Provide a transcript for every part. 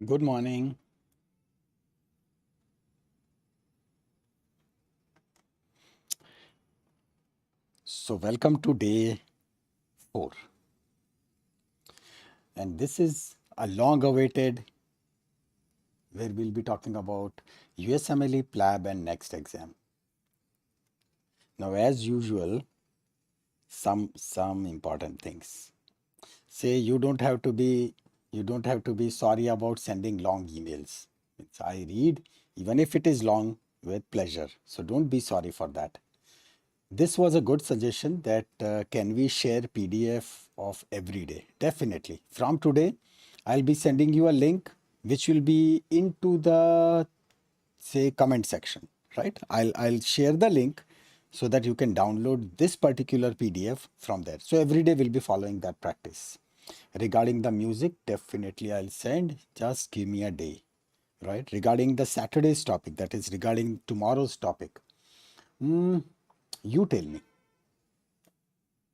Good morning. So, welcome to day 4. And this is a long awaited where we'll be talking about USMLE, PLAB, and next exam. Now, as usual, some important things. Say you don't have to be sorry about sending long emails. I read even if it is long with pleasure. So don't be sorry for that. This was a good suggestion that can we share PDF of every day? Definitely. From today, I'll be sending you a link which will be into the say comment section, right? I'll share the link so that you can download this particular PDF from there. So every day we'll be following that practice. Regarding the music, definitely I'll send. Just give me a day, right? Regarding the Saturday's topic, that is regarding tomorrow's topic. You tell me,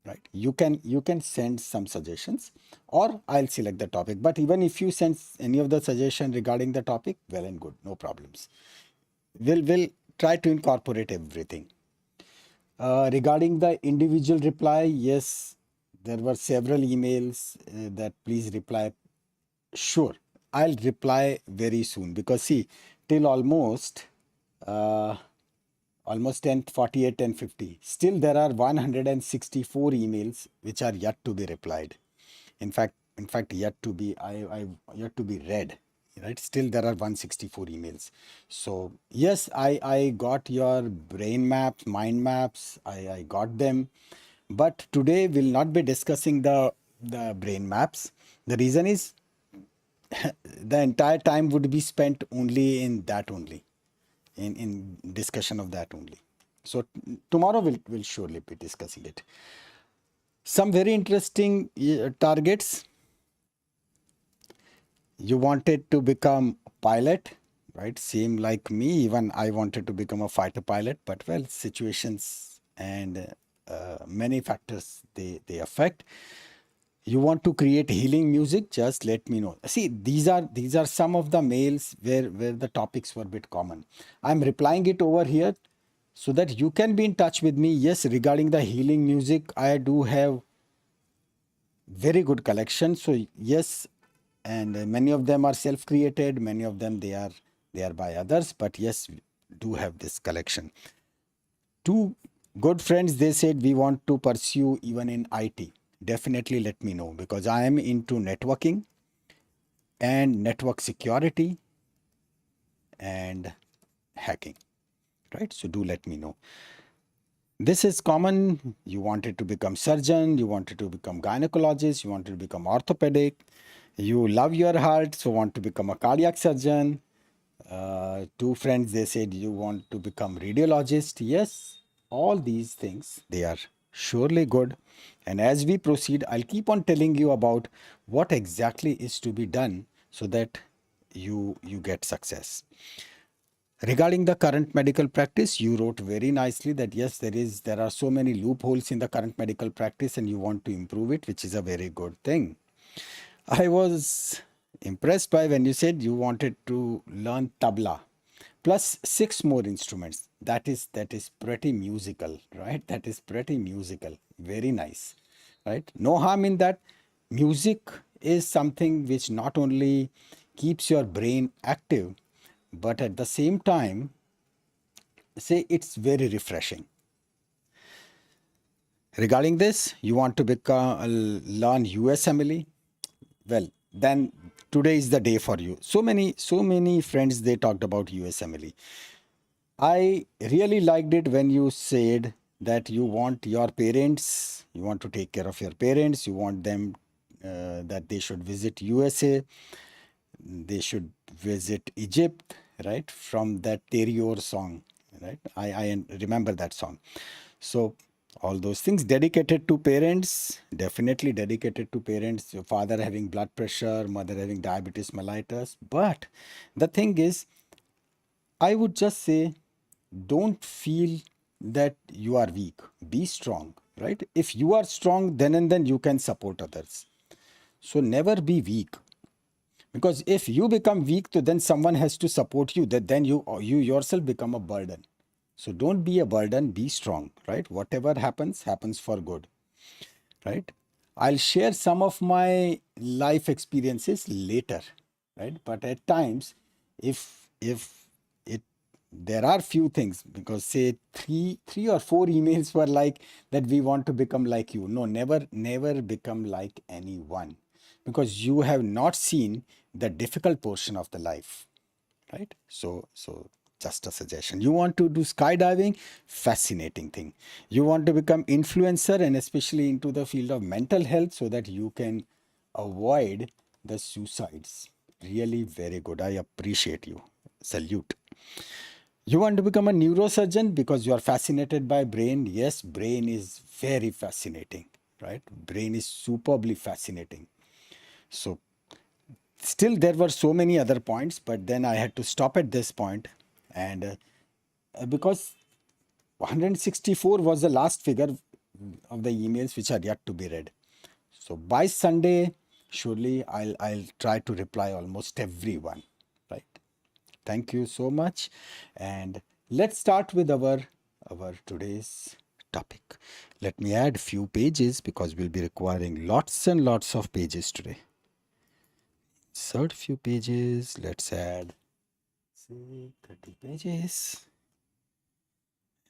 right? You can send some suggestions or I'll select the topic. But even if you send any of the suggestion regarding the topic, well and good, no problems. We'll try to incorporate everything. Regarding the individual reply, yes, there were several emails that please reply. Sure, I'll reply very soon because see, till uh, almost 10:48, 10:50. Still, there are 164 emails which are yet to be replied. In fact, yet to be yet to be read. Right? Still, there are 164 emails. So yes, I got your brain maps, mind maps. I got them, but today we'll not be discussing the brain maps. The reason is the entire time would be spent only in that only in discussion of that only. So tomorrow we'll surely be discussing it. Some very interesting targets. You wanted to become pilot, right? Same like me. Even I wanted to become a fighter pilot, but well, situations and many factors they affect. You want to create healing music, just let me know. See, these are some of the mails where the topics were a bit common. I'm replying it over here so that you can be in touch with me. Yes, regarding the healing music, I do have very good collection. So yes, and many of them are self created, many of them they are by others, but yes, we do have this collection. Two good friends, they said we want to pursue even in IT. Definitely let me know because I am into networking and network security and hacking, right? So do let me know. This is common. You wanted to become surgeon, you wanted to become gynecologist, you wanted to become orthopedic, you love your heart, so want to become a cardiac surgeon. Two friends, they said you want to become radiologist. Yes, all these things, they are surely good. And as we proceed, I'll keep on telling you about what exactly is to be done so that you get success. Regarding the current medical practice, you wrote very nicely that yes, there are so many loopholes in the current medical practice and you want to improve it, which is a very good thing. I was impressed by when you said you wanted to learn tabla plus six more instruments. That is pretty musical, right? That is pretty musical. Very nice, right? No harm in that. Music is something which not only keeps your brain active, but at the same time, say it's very refreshing. Regarding this, you want to become learn USMLE. Well, then today is the day for you. So many friends they talked about USMLE. I really liked it when you said that you want your parents, you want to take care of your parents, you want them that they should visit USA, they should visit Egypt, right? From that Terrior song, right? I remember that song. So all those things dedicated to parents, definitely dedicated to parents. Your father having blood pressure, mother having diabetes mellitus. But the thing is, I would just say, don't feel that you are weak. Be strong, right? If you are strong, then and then you can support others. So never be weak. Because if you become weak, so then someone has to support you, that then you yourself become a burden. So don't be a burden, be strong, right? Whatever happens, happens for good, right? I'll share some of my life experiences later, right? But at times, if it there are few things, because say three or four emails were like that we want to become like you. No, never become like anyone, because you have not seen the difficult portion of the life, right? So just a suggestion. You want to do skydiving, fascinating thing. You want to become influencer and especially into the field of mental health so that you can avoid the suicides. Really very good. I appreciate you. Salute. You want to become a neurosurgeon because you are fascinated by brain. Yes, brain is very fascinating, right? Brain is superbly fascinating. So still there were so many other points, but then I had to stop at this point. And because 164 was the last figure of the emails which are yet to be read. So by Sunday, surely I'll try to reply almost everyone, right? Thank you so much. And let's start with our today's topic. Let me add few pages because we'll be requiring lots and lots of pages today. Insert few pages. Let's add, say, 30 pages.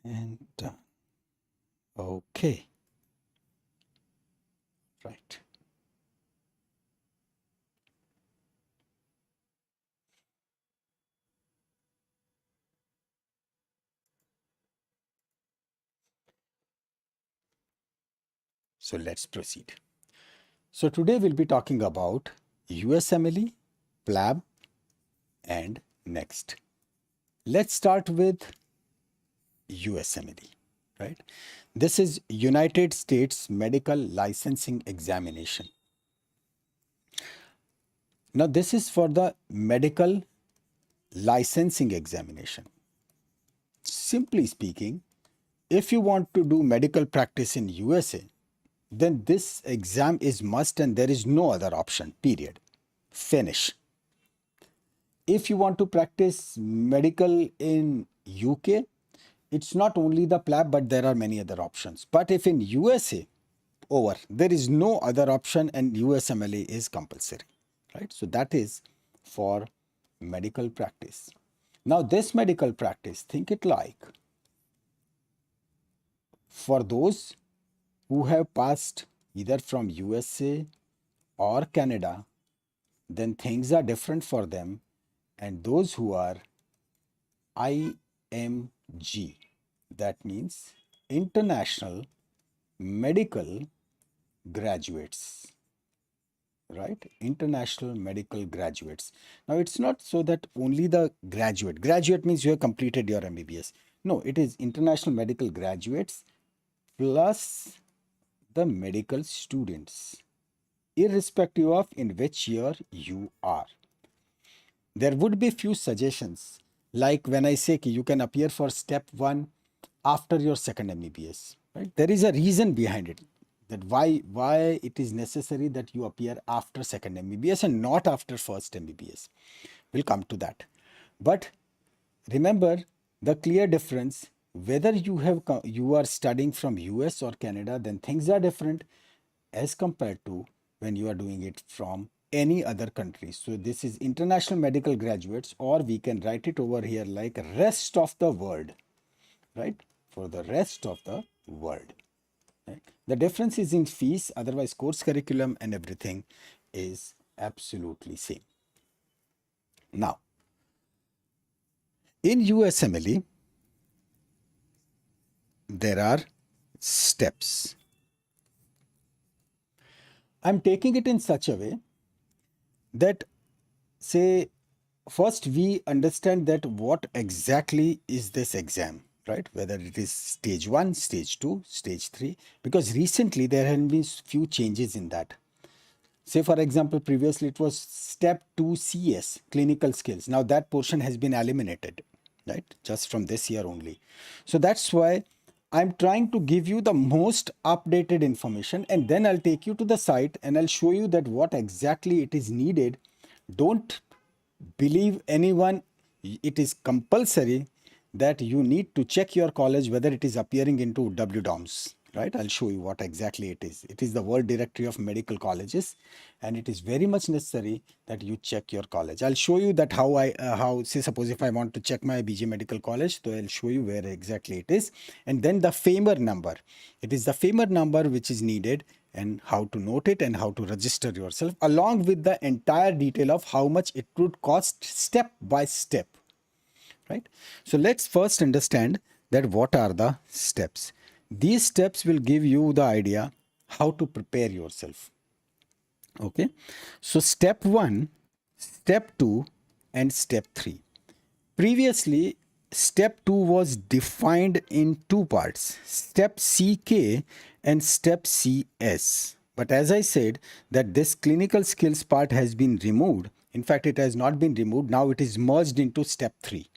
And done. Okay. Right. So let's proceed. So today we'll be talking about USMLE, PLAB, and next. Let's start with USMLE, right? This is United States Medical Licensing Examination. Now this is for the medical licensing examination. Simply speaking, if you want to do medical practice in USA, then this exam is must and there is no other option, period. Finish. If you want to practice medical in UK, it's not only the PLAB, but there are many other options. But if in USA, over, there is no other option and USMLE is compulsory, right? So that is for medical practice. Now this medical practice, think it like for those who have passed either from USA or Canada, then things are different for them. And those who are IMG, that means International Medical Graduates, right? International Medical Graduates. Now, it's not so that only the graduate. Graduate means you have completed your MBBS. No, it is International Medical Graduates plus the medical students, irrespective of in which year you are. There would be few suggestions, like when I say you can appear for step 1 after your second MBBS, right? There is a reason behind it, that why it is necessary that you appear after second MBBS and not after first MBBS. We'll come to that. But remember the clear difference, whether you are studying from US or Canada, then things are different as compared to when you are doing it from any other country. So this is international medical graduates, or we can write it over here like rest of the world, right? For the rest of the world. Right? The difference is in fees, otherwise course curriculum and everything is absolutely same. Now, in USMLE, there are steps. I'm taking it in such a way that, say, first we understand that what exactly is this exam, right? Whether it is stage 1, stage 2, stage 3, because recently there have been few changes in that. Say for example, previously it was step 2 CS, clinical skills. Now that portion has been eliminated, right? Just from this year only. So that's why I'm trying to give you the most updated information, and then I'll take you to the site and I'll show you that what exactly it is needed Don't believe anyone. It is compulsory that you need to check your college whether it is appearing into WDOMS, right? I'll show you what exactly it is. It is the World Directory of Medical Colleges, and it is very much necessary that you check your college. I'll show you that how say suppose if I want to check my BJ Medical College, so I'll show you where exactly it is. And then the FAMER number. It is the FAMER number which is needed, and how to note it and how to register yourself, along with the entire detail of how much it would cost step by step, right? So let's first understand that what are the steps. These steps will give you the idea how to prepare yourself. Okay, so step 1, step 2, and step 3. Previously, step 2 was defined in two parts, step CK and step CS. But as I said, that this clinical skills part has been removed. In fact, it has not been removed. Now it is merged into step 3.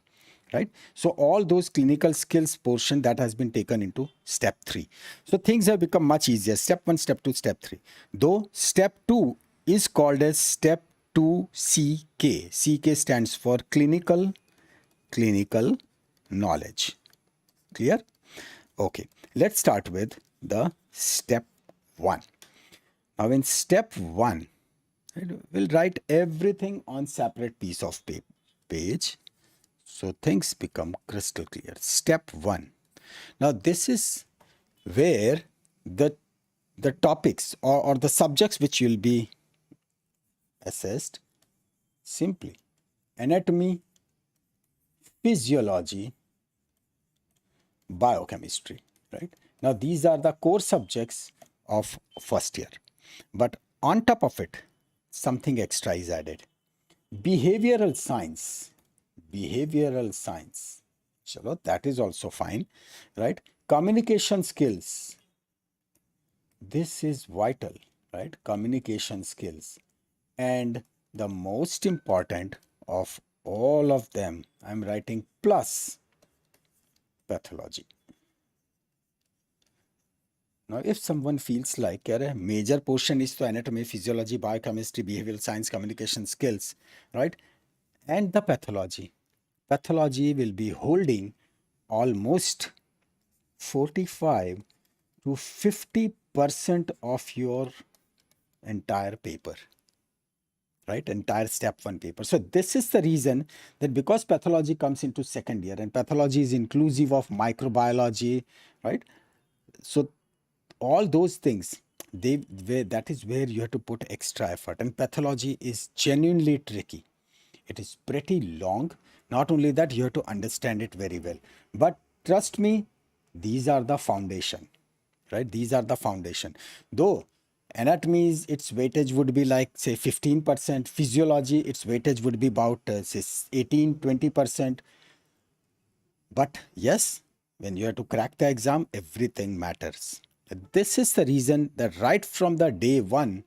Right? So all those clinical skills portion that has been taken into step 3. So things have become much easier. Step 1, step 2, step 3. Though step 2 is called as step 2 CK. CK stands for clinical knowledge. Clear? Okay. Let's start with the step 1. Now in step 1, we'll write everything on separate piece of page. So things become crystal clear. Step 1. Now this is where the topics or the subjects which will be assessed simply anatomy, physiology, biochemistry, right? Now these are the core subjects of first year. But on top of it, something extra is added. Behavioral science. Chalo, that is also fine, right? Communication skills. This is vital, right? Communication skills. And the most important of all of them, I'm writing plus pathology. Now, if someone feels like a major portion is to anatomy, physiology, biochemistry, behavioral science, communication skills, right? And the pathology. Pathology will be holding almost 45 to 50% of your entire paper, right? Entire step 1 paper. So this is the reason that because pathology comes into second year and pathology is inclusive of microbiology, right? So all those things, that is where you have to put extra effort, and pathology is genuinely tricky. It is pretty long. Not only that, you have to understand it very well. But trust me, these are the foundation, right? These are the foundation. Though anatomy, its weightage would be like say 15%. Physiology, its weightage would be about say 18-20%. But yes, when you have to crack the exam, everything matters. This is the reason that right from the day 1,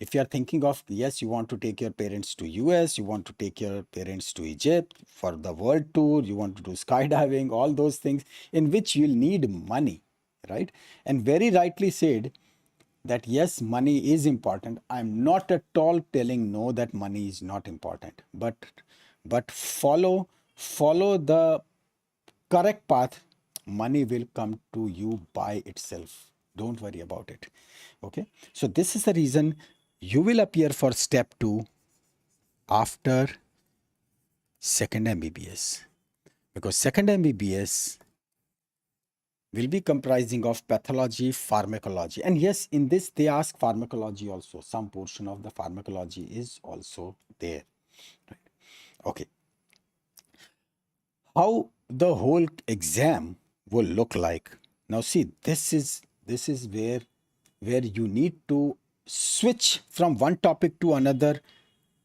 if you are thinking of, yes, you want to take your parents to US, you want to take your parents to Egypt for the world tour, you want to do skydiving, all those things in which you'll need money, right? And very rightly said that yes, money is important. I'm not at all telling no that money is not important, but follow the correct path. Money will come to you by itself. Don't worry about it. Okay, so this is the reason you will appear for step 2 after second MBBS, because second MBBS will be comprising of pathology, pharmacology, and yes, in this they ask pharmacology also. Some portion of the pharmacology is also there, right? Okay, how the whole exam will look like. Now see, this is where you need to switch from one topic to another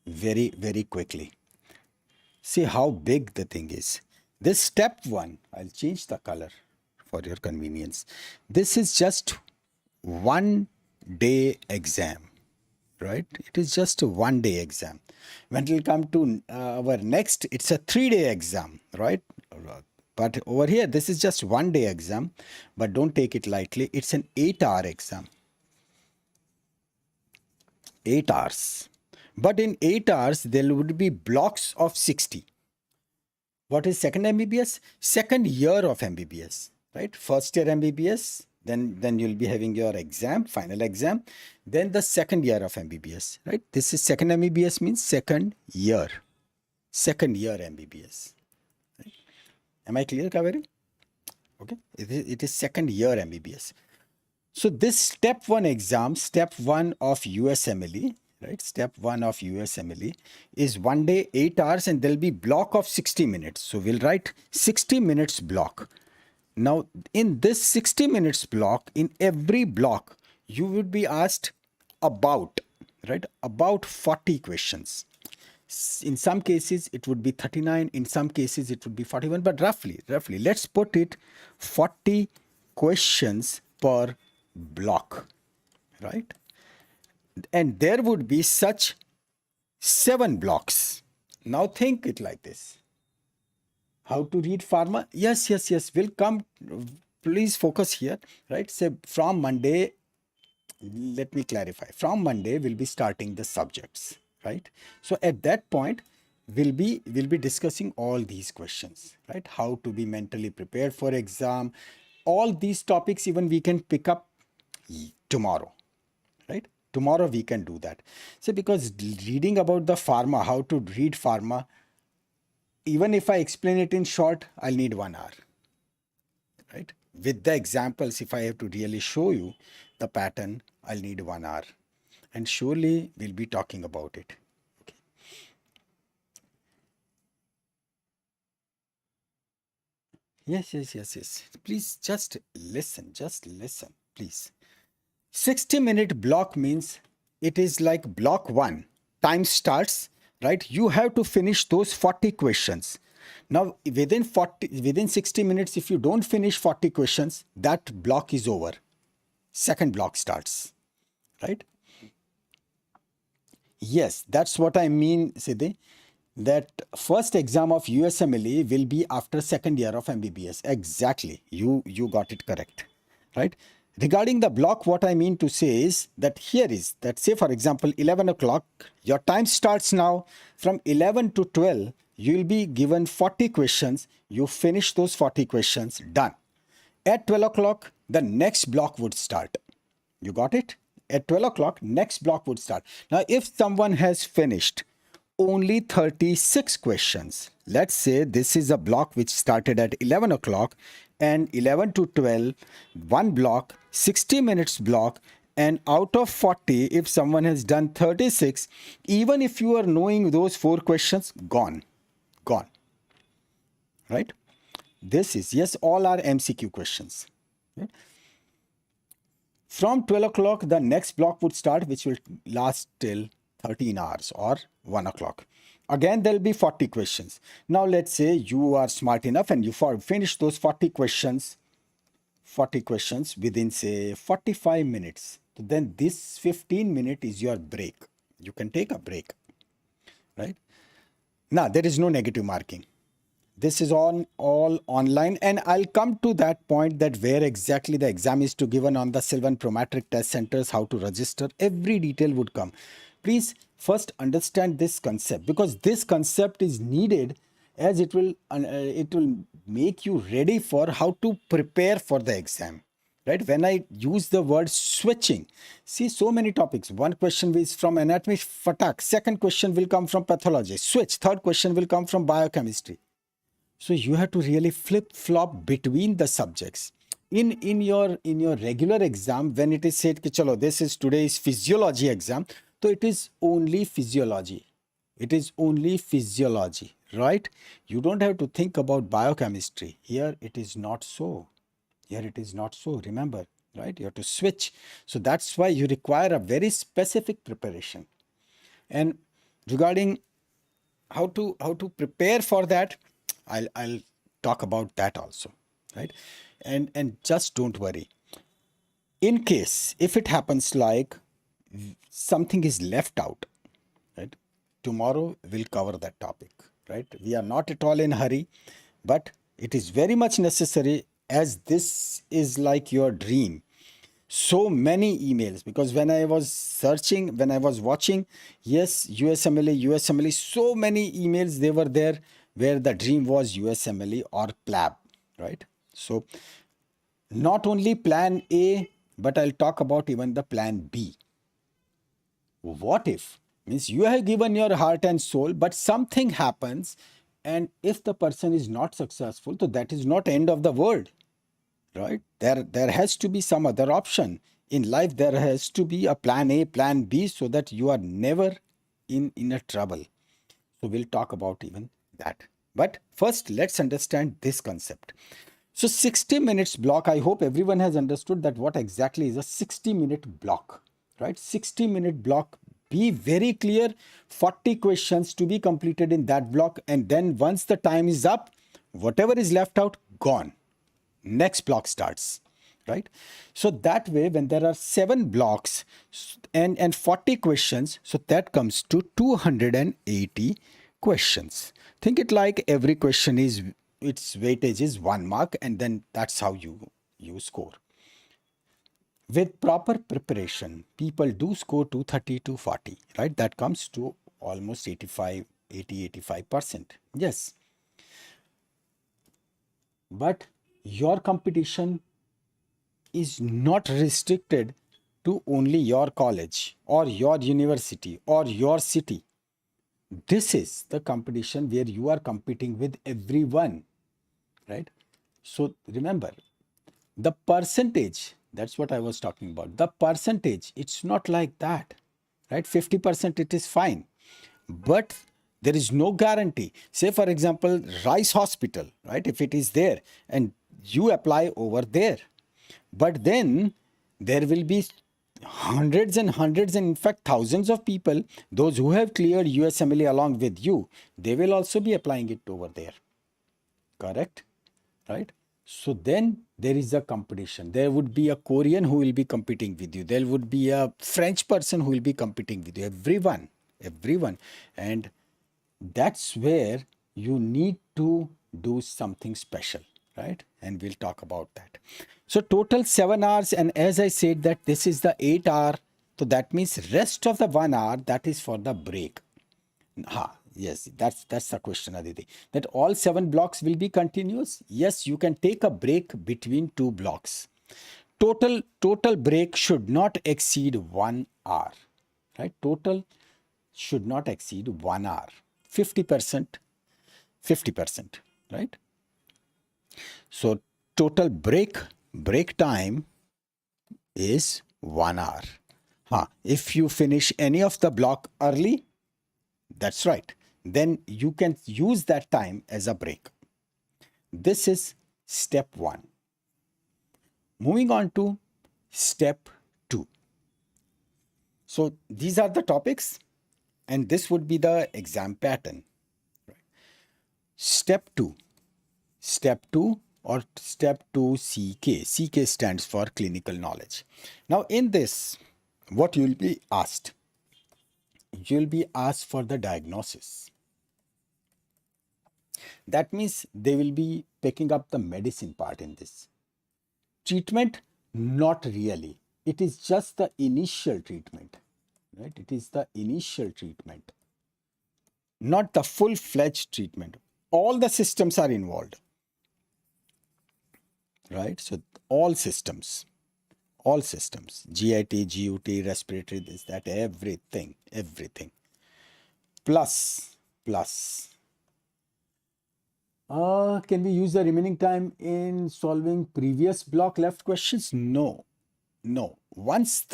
very, very quickly. See how big the thing is. This step 1, I'll change the color for your convenience. This is just 1 day exam, right? It is just a 1 day exam. When it will come to our next, it's a 3-day exam, right? But over here, this is just 1 day exam, but don't take it lightly. It's an 8-hour exam. 8 hours. But in 8 hours, there would be blocks of 60. What is second MBBS? Second year of MBBS, right? First year MBBS, then you'll be having your exam, final exam, then the second year of MBBS, right? This is second MBBS means second year MBBS. Right? Am I clear, Kaveri? Okay, it is second year MBBS. So this step one exam, step one of USMLE, right? Step one of USMLE is 1 day, 8 hours, and there'll be block of 60 minutes. So we'll write 60 minutes block. Now, in this 60 minutes block, in every block, you would be asked about, right? About 40 questions. In some cases, it would be 39. In some cases, it would be 41. But roughly, let's put it 40 questions per block, right? And there would be such 7 blocks. Now think it like this. How to read pharma? Yes. We'll come. Please focus here, right? Say from Monday, let me clarify. From Monday, we'll be starting the subjects, right? So at that point, we'll be discussing all these questions, right? How to be mentally prepared for exam. All these topics even we can pick up tomorrow, right? Tomorrow we can do that. So because reading about the pharma, how to read pharma, even if I explain it in short, I'll need 1 hour, right? With the examples, if I have to really show you the pattern, I'll need 1 hour. And surely we'll be talking about it. Okay. Yes. Please just listen, please. 60-minute block means it is like block 1. Time starts, right? You have to finish those 40 questions. Now, within 60 minutes, if you don't finish 40 questions, that block is over. Second block starts, right? Yes, that's what I mean, Siddhi. That first exam of USMLE will be after second year of MBBS. Exactly. You got it correct, right? Regarding the block, what I mean to say is that here is that, say for example, 11 o'clock, your time starts now. From 11 to 12, you will be given 40 questions. You finish those 40 questions, done. At 12 o'clock, the next block would start. You got it? At 12 o'clock, next block would start. Now, if someone has finished only 36 questions, let's say this is a block which started at 11 o'clock, and 11 to 12, one block, 60 minutes block, and out of 40, if someone has done 36, even if you are knowing those 4 questions, gone, right? This is, yes, all are MCQ questions. Right? From 12 o'clock, the next block would start, which will last till 13 hours or 1 o'clock. Again, there'll be 40 questions. Now, let's say you are smart enough and you finish those 40 questions within, say, 45 minutes. So then this 15 minute is your break. You can take a break, right? Now, there is no negative marking. This is all online, and I'll come to that point, that where exactly the exam is to given on the Sylvan Prometric test centers, how to register, every detail would come. Please first understand this concept, because this concept is needed, as it will make you ready for how to prepare for the exam. Right? When I use the word switching, see, so many topics. One question is from anatomy, fatak. Second question will come from pathology, switch. Third question will come from biochemistry. So you have to really flip-flop between the subjects. In your regular exam, when it is said ki chalo, this is today's physiology exam, so it is only physiology. It is only physiology, right? You don't have to think about biochemistry. Here it is not so. Here it is not so. Remember, right? You have to switch. So that's why you require a very specific preparation. And regarding how to prepare for that, I'll talk about that also, right? And just don't worry. In case if it happens like something is left out, right? Tomorrow we'll cover that topic, right? We are not at all in a hurry, but it is very much necessary, as this is like your dream. So many emails, because when I was searching, when I was watching, yes, USMLE, so many emails they were there where the dream was USMLE or PLAB, right? So not only plan A, but I'll talk about even the plan B. What if? Means you have given your heart and soul, but something happens, and if the person is not successful, so that is not end of the world, right? There has to be some other option in life. There has to be a plan A, plan B, so that you are never in a trouble. So we'll talk about even that. But first, let's understand this concept. So 60 minutes block, I hope everyone has understood that what exactly is a 60-minute block, right? 60-minute block, be very clear, 40 questions to be completed in that block, and then once the time is up, whatever is left out, gone. Next block starts, right? So that way, when there are 7 blocks and 40 questions, so that comes to 280 questions. Think it like every question is, its weightage is 1 mark, and then that's how you score. With proper preparation, people do score 230 to 40, right? That comes to almost 85%. Yes, but your competition is not restricted to only your college or your university or your city. This is the competition where you are competing with everyone, right? So remember, the percentage, that's what I was talking about. The percentage, it's not like that, right? 50% it is fine, but there is no guarantee. Say, for example, Rice Hospital, right? If it is there and you apply over there, but then there will be hundreds and hundreds, and in fact thousands of people, those who have cleared USMLE along with you, they will also be applying it over there. Correct? Right? So then there is a competition. There would be a Korean who will be competing with you. There would be a French person who will be competing with you. Everyone. And that's where you need to do something special, right? And we'll talk about that. So total 7 hours, and as I said that this is the 8 hour, so that means rest of the 1 hour, that is for the break. Yes, that's the question, Aditi. That all 7 blocks will be continuous. Yes, you can take a break between 2 blocks. Total break should not exceed 1 hour, right? Total should not exceed 1 hour. 50%, 50%, right? So total break time is 1 hour. If you finish any of the block early, that's right, then you can use that time as a break. This is step 1. Moving on to step 2. So these are the topics, and this would be the exam pattern. Step 2. Step 2 or step 2 CK. CK stands for clinical knowledge. Now in this, what you'll be asked? You'll be asked for the diagnosis. That means they will be picking up the medicine part in this. Treatment, not really. It is just the initial treatment, right? It is the initial treatment, not the full-fledged treatment. All the systems are involved, right? So all systems, GIT, GUT, respiratory, this, that, everything. Plus. Can we use the remaining time in solving previous block left questions? No. Once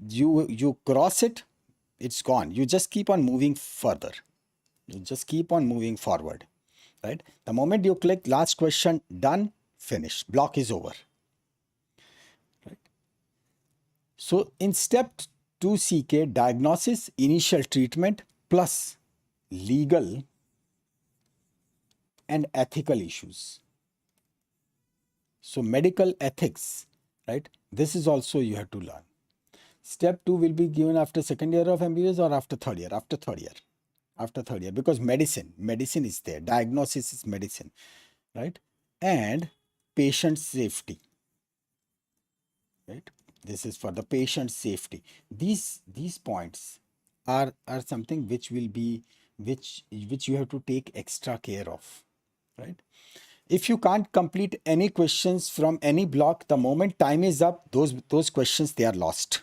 you cross it, it's gone. You just keep on moving further. You just keep on moving forward, right? The moment you click last question, done, finished. Block is over. Right? So in step 2 CK, diagnosis, initial treatment, plus legal and ethical issues. So medical ethics, right? This is also you have to learn. Step 2 will be given after second year of MBBS or after third year? After third year, because medicine is there. Diagnosis is medicine, right? And patient safety. right? This is for the patient safety. These points are something which will be which you have to take extra care of, right? If you can't complete any questions from any block, the moment time is up, those questions, they are lost,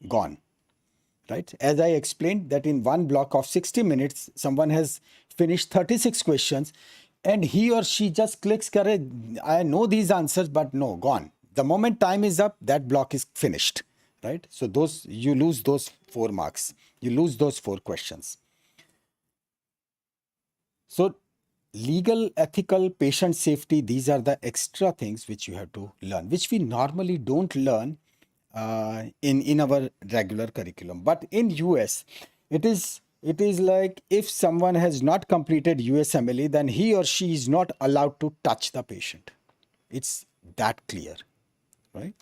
gone, right? As I explained that in one block of 60 minutes, someone has finished 36 questions and he or she just clicks, Kare, I know these answers, but no, gone. The moment time is up, that block is finished, right? So those, you lose those 4 marks. You lose those 4 questions. So legal, ethical, patient safety, these are the extra things which you have to learn, which we normally don't learn in our regular curriculum. But in US, it is like if someone has not completed USMLE, then he or she is not allowed to touch the patient. It's that clear, right?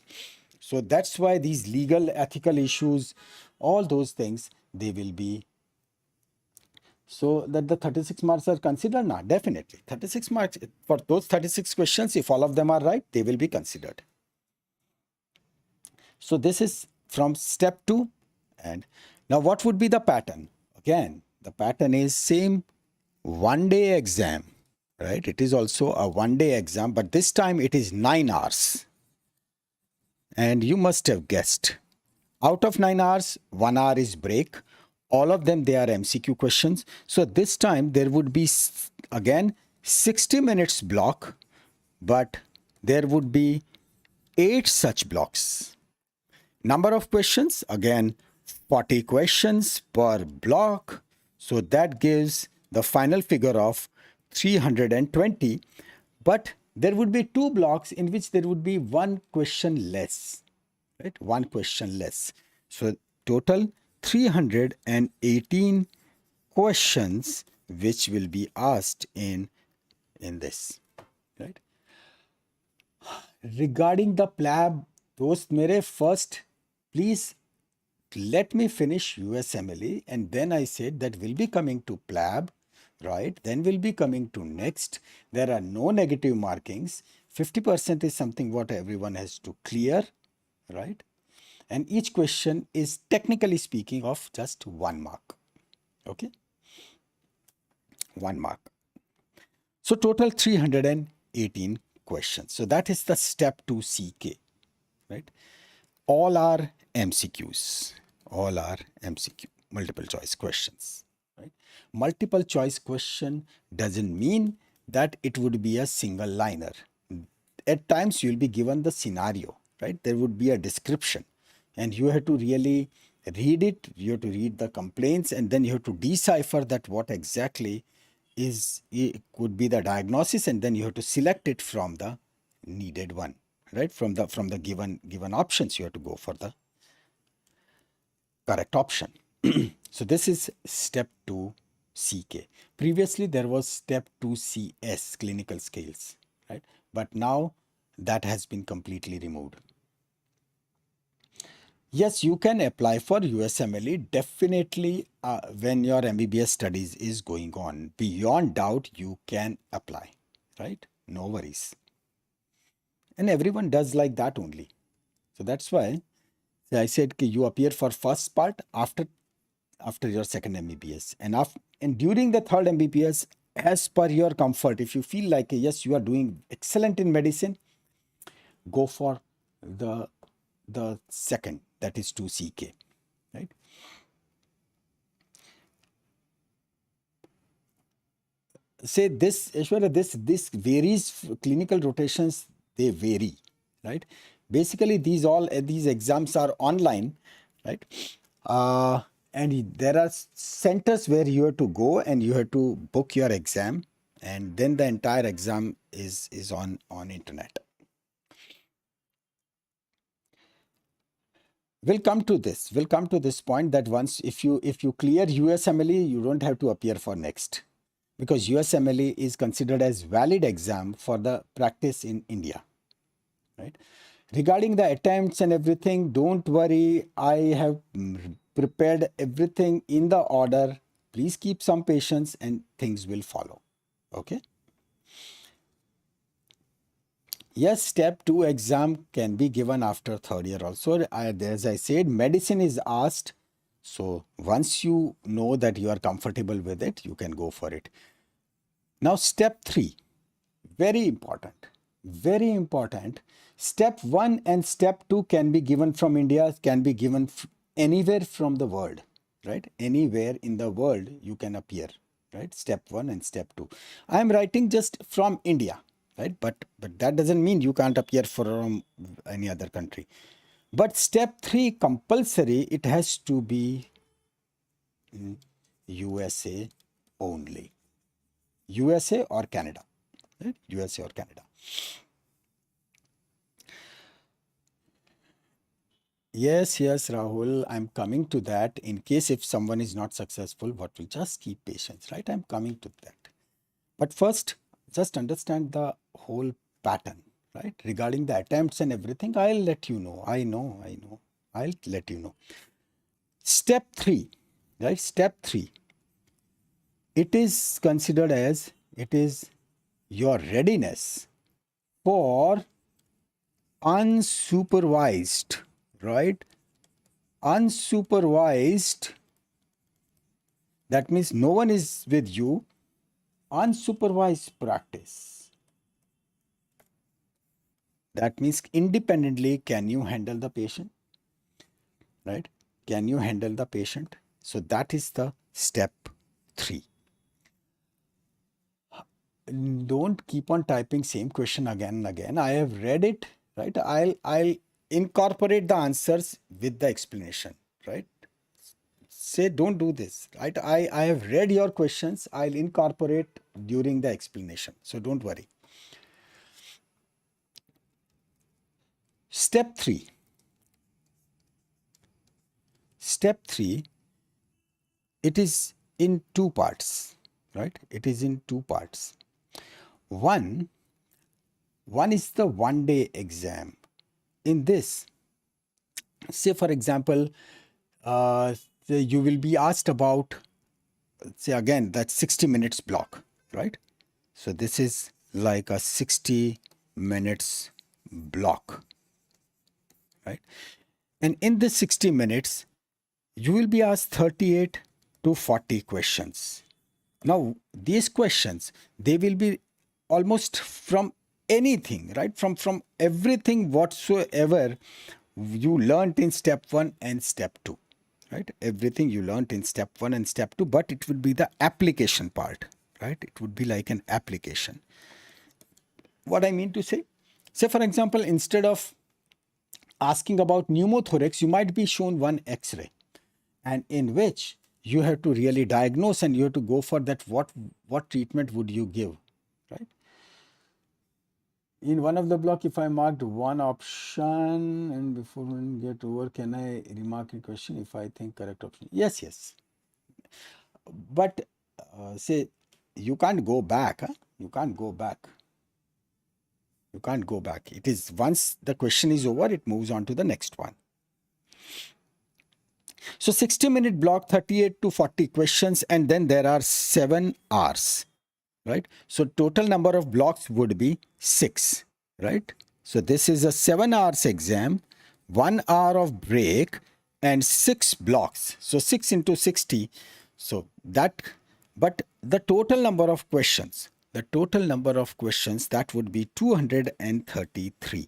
So that's why these legal, ethical issues, all those things, they will be, so that the 36 marks are considered now. Definitely 36 marks for those 36 questions, if all of them are right, they will be considered. So this is from step 2. And now what would be the pattern? Again, the pattern is same, one-day exam, right? It is also a one-day exam, but this time it is 9 hours. And you must have guessed, out of 9 hours, 1 hour is break. All of them, they are MCQ questions. So this time there would be again 60 minutes block, but there would be 8 such blocks. Number of questions, again 40 questions per block. So that gives the final figure of 320. But there would be 2 blocks in which there would be 1 question less, right? 1 question less. So total 318 questions which will be asked in this, right? Regarding the PLAB, दोस्त मेरे, first please let me finish USMLE, and then I said that we'll be coming to PLAB, right? Then we'll be coming to next. There are no negative markings. 50% is something what everyone has to clear, right? And each question is technically speaking of just 1 mark. Okay, 1 mark. So total 318 questions. So that is the step 2 CK, right? All are MCQs. All are MCQ, multiple choice questions, right? Multiple choice question doesn't mean that it would be a single liner. At times you'll be given the scenario, right? There would be a description and you have to really read it. You have to read the complaints and then you have to decipher that what exactly is, it could be the diagnosis, and then you have to select it from the needed one, right? From the given options, you have to go for the correct option. So this is step 2 CK. Previously there was step 2 CS, clinical skills, right? But now that has been completely removed. Yes, you can apply for USMLE definitely when your MBBS studies is going on. Beyond doubt, you can apply, right? No worries. And everyone does like that only. So that's why I said you appear for first part after your second MBBS, and during the third MBBS, as per your comfort. If you feel like yes, you are doing excellent in medicine, go for the second, that is 2 CK, right? Say this, Aishwarya, this varies. Clinical rotations, they vary, right? Basically, these exams are online, right? And there are centers where you have to go and you have to book your exam, and then the entire exam is on internet. We'll come to this. We'll come to this point that once if you clear USMLE, you don't have to appear for next, because USMLE is considered as valid exam for the practice in India, right? Regarding the attempts and everything, don't worry. I have prepared everything in the order. Please keep some patience and things will follow. Okay. Yes, step 2 exam can be given after third year also. As I said, medicine is asked. So once you know that you are comfortable with it, you can go for it. Now, step 3, very important. Very important. Step 1 and step 2 can be given from India, can be given anywhere from the world, right? Anywhere in the world you can appear, right? Step 1 and step 2. I am writing just from India, right? But that doesn't mean you can't appear from any other country. But step 3 compulsory, it has to be in USA only. USA or Canada, right? USA or Canada. Yes, yes, Rahul, I'm coming to that. In case if someone is not successful, what will just keep patience, right? I'm coming to that. But first, just understand the whole pattern, right? Regarding the attempts and everything, I'll let you know. I know. I'll let you know. Step 3, right? Step 3. It is considered as it is your readiness for unsupervised, right? Unsupervised, that means no one is with you. Unsupervised practice, that means independently can you handle the patient, right? Can you handle the patient? So that is the step 3. Don't keep on typing same question again and again. I have read it, right? I'll incorporate the answers with the explanation, right? Say don't do this, right? I have read your questions. I'll incorporate during the explanation, so don't worry. Step 3. Step 3, it is in two parts, right? It is in two parts. One is the 1 day exam. In this, say for example, you will be asked about, say again, that 60 minutes block, right? So this is like a 60 minutes block, right? And in this 60 minutes, you will be asked 38 to 40 questions. Now, these questions, they will be almost from anything, right? From everything whatsoever you learned in step 1 and step 2, right? Everything you learned in step 1 and step 2, but it would be the application part, right? It would be like an application. What I mean to say for example, instead of asking about pneumothorax, you might be shown one X-ray, and in which you have to really diagnose and you have to go for that. What treatment would you give, right? In one of the block, if I marked one option and before we get over, can I remark a question if I think correct option? Yes, yes. But say you can't go back. Huh? You can't go back. You can't go back. It is once the question is over, it moves on to the next one. So 60-minute block, 38 to 40 questions, and then there are 7 hours, right? So total number of blocks would be 6, right? So this is a 7 hours exam, 1 hour of break, and 6 blocks. So 6 into 60. So that, but the total number of questions, that would be 233,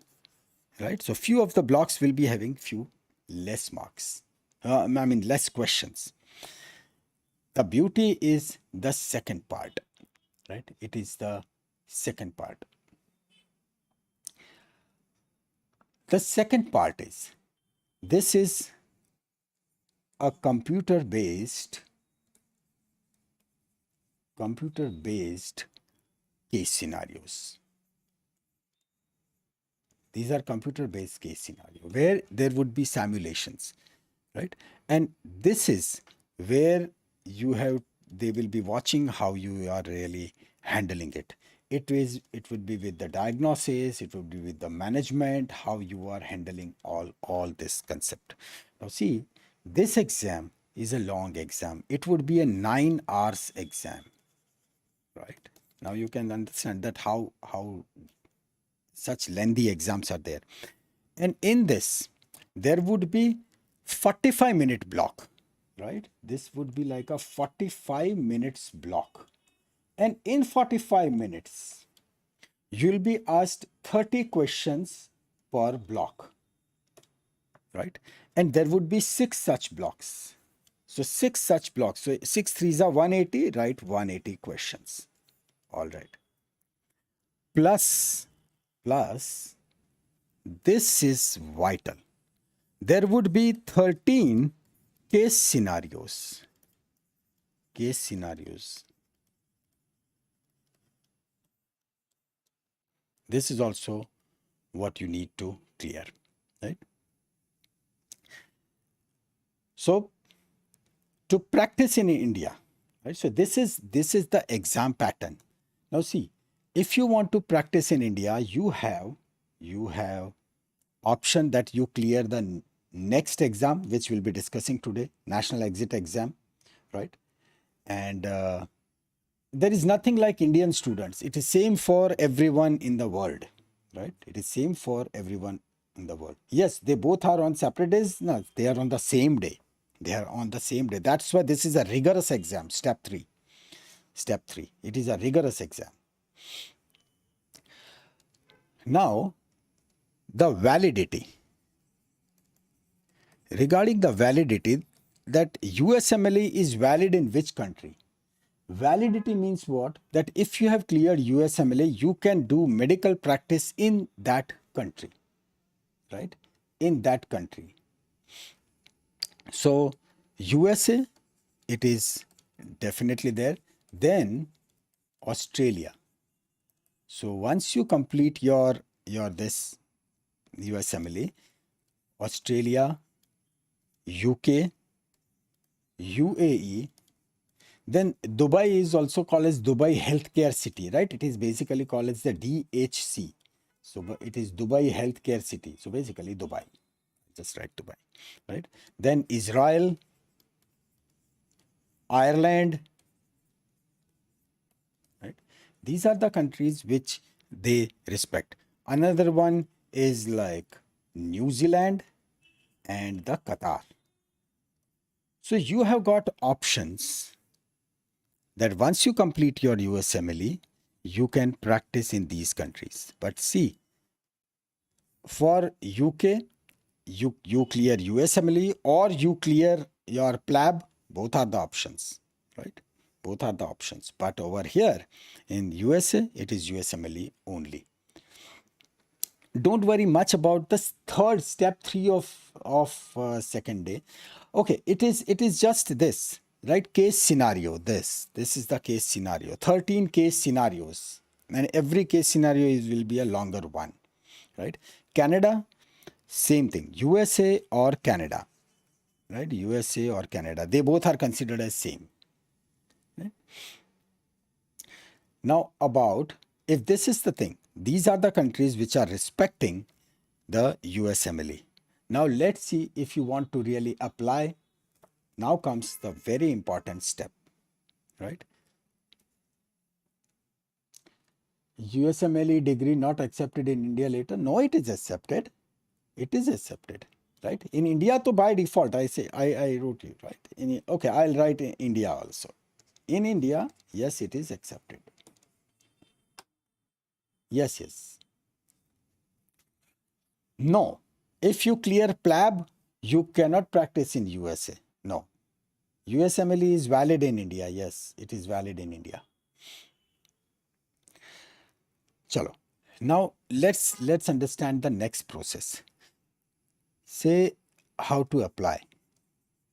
right? So few of the blocks will be having few less marks. Less questions. The beauty is the second part, right? It is the second part. The second part is, this is a computer-based case scenarios. These are computer-based case scenario where there would be simulations, right? And this is where they will be watching how you are really handling it. It would be with the diagnosis, it would be with the management, how you are handling all this concept. Now see, this exam is a long exam. It would be a 9 hours exam, right? Now you can understand that how Such lengthy exams are there. And in this, there would be 45-minute block, right? This would be like a 45 minutes block. And in 45 minutes, you'll be asked 30 questions per block, right? And there would be 6 such blocks. So 6 such blocks. So 6 threes are 180, right? 180 questions. All right. Plus, this is vital. There would be 13 case scenarios. Case scenarios. This is also what you need to clear, right? So to practice in India, right? So this is the exam pattern. Now see, if you want to practice in India, you have option that you clear the next exam, which we'll be discussing today, national exit exam, right? And there is nothing like Indian students. It is same for everyone in the world, right? It is same for everyone in the world. Yes, they both are on separate days. No, they are on the same day. They are on the same day. That's why this is a rigorous exam, step 3. Step 3. It is a rigorous exam. Now, the validity. Regarding the validity, that USMLE is valid in which country? Validity means what? That if you have cleared USMLE, you can do medical practice in that country, right? In that country. So USA, it is definitely there. Then Australia. So once you complete your this USMLE, Australia, UK, UAE, then Dubai is also called as Dubai Healthcare City, right? It is basically called as the DHC. So it is Dubai Healthcare City. So basically Dubai. Just write Dubai, right? Then Israel, Ireland, right? These are the countries which they respect. Another one is like New Zealand and the Qatar. So you have got options that once you complete your USMLE, you can practice in these countries. But see, for UK, you clear USMLE or you clear your PLAB, both are the options, right? Both are the options. But over here in USA, it is USMLE only. Don't worry much about the third step 3 of second day. Okay, it is just this, right? Case scenario. This is the case scenario. 13 case scenarios, and every case scenario will be a longer one, right? Canada, same thing. USA or Canada, right? USA or Canada. They both are considered as same. Right? Now about, if this is the thing, these are the countries which are respecting the USMLE. Now let's see if you want to really apply. Now comes the very important step, right? USMLE degree not accepted in India later. No, it is accepted. It is accepted, right? In India, to by default, I wrote it, right? Okay, I'll write in India also. In India, yes, it is accepted. Yes. No, if you clear PLAB, you cannot practice in USA. No. USMLE is valid in India. Yes, it is valid in India. Chalo. Now let's understand the next process. Say how to apply,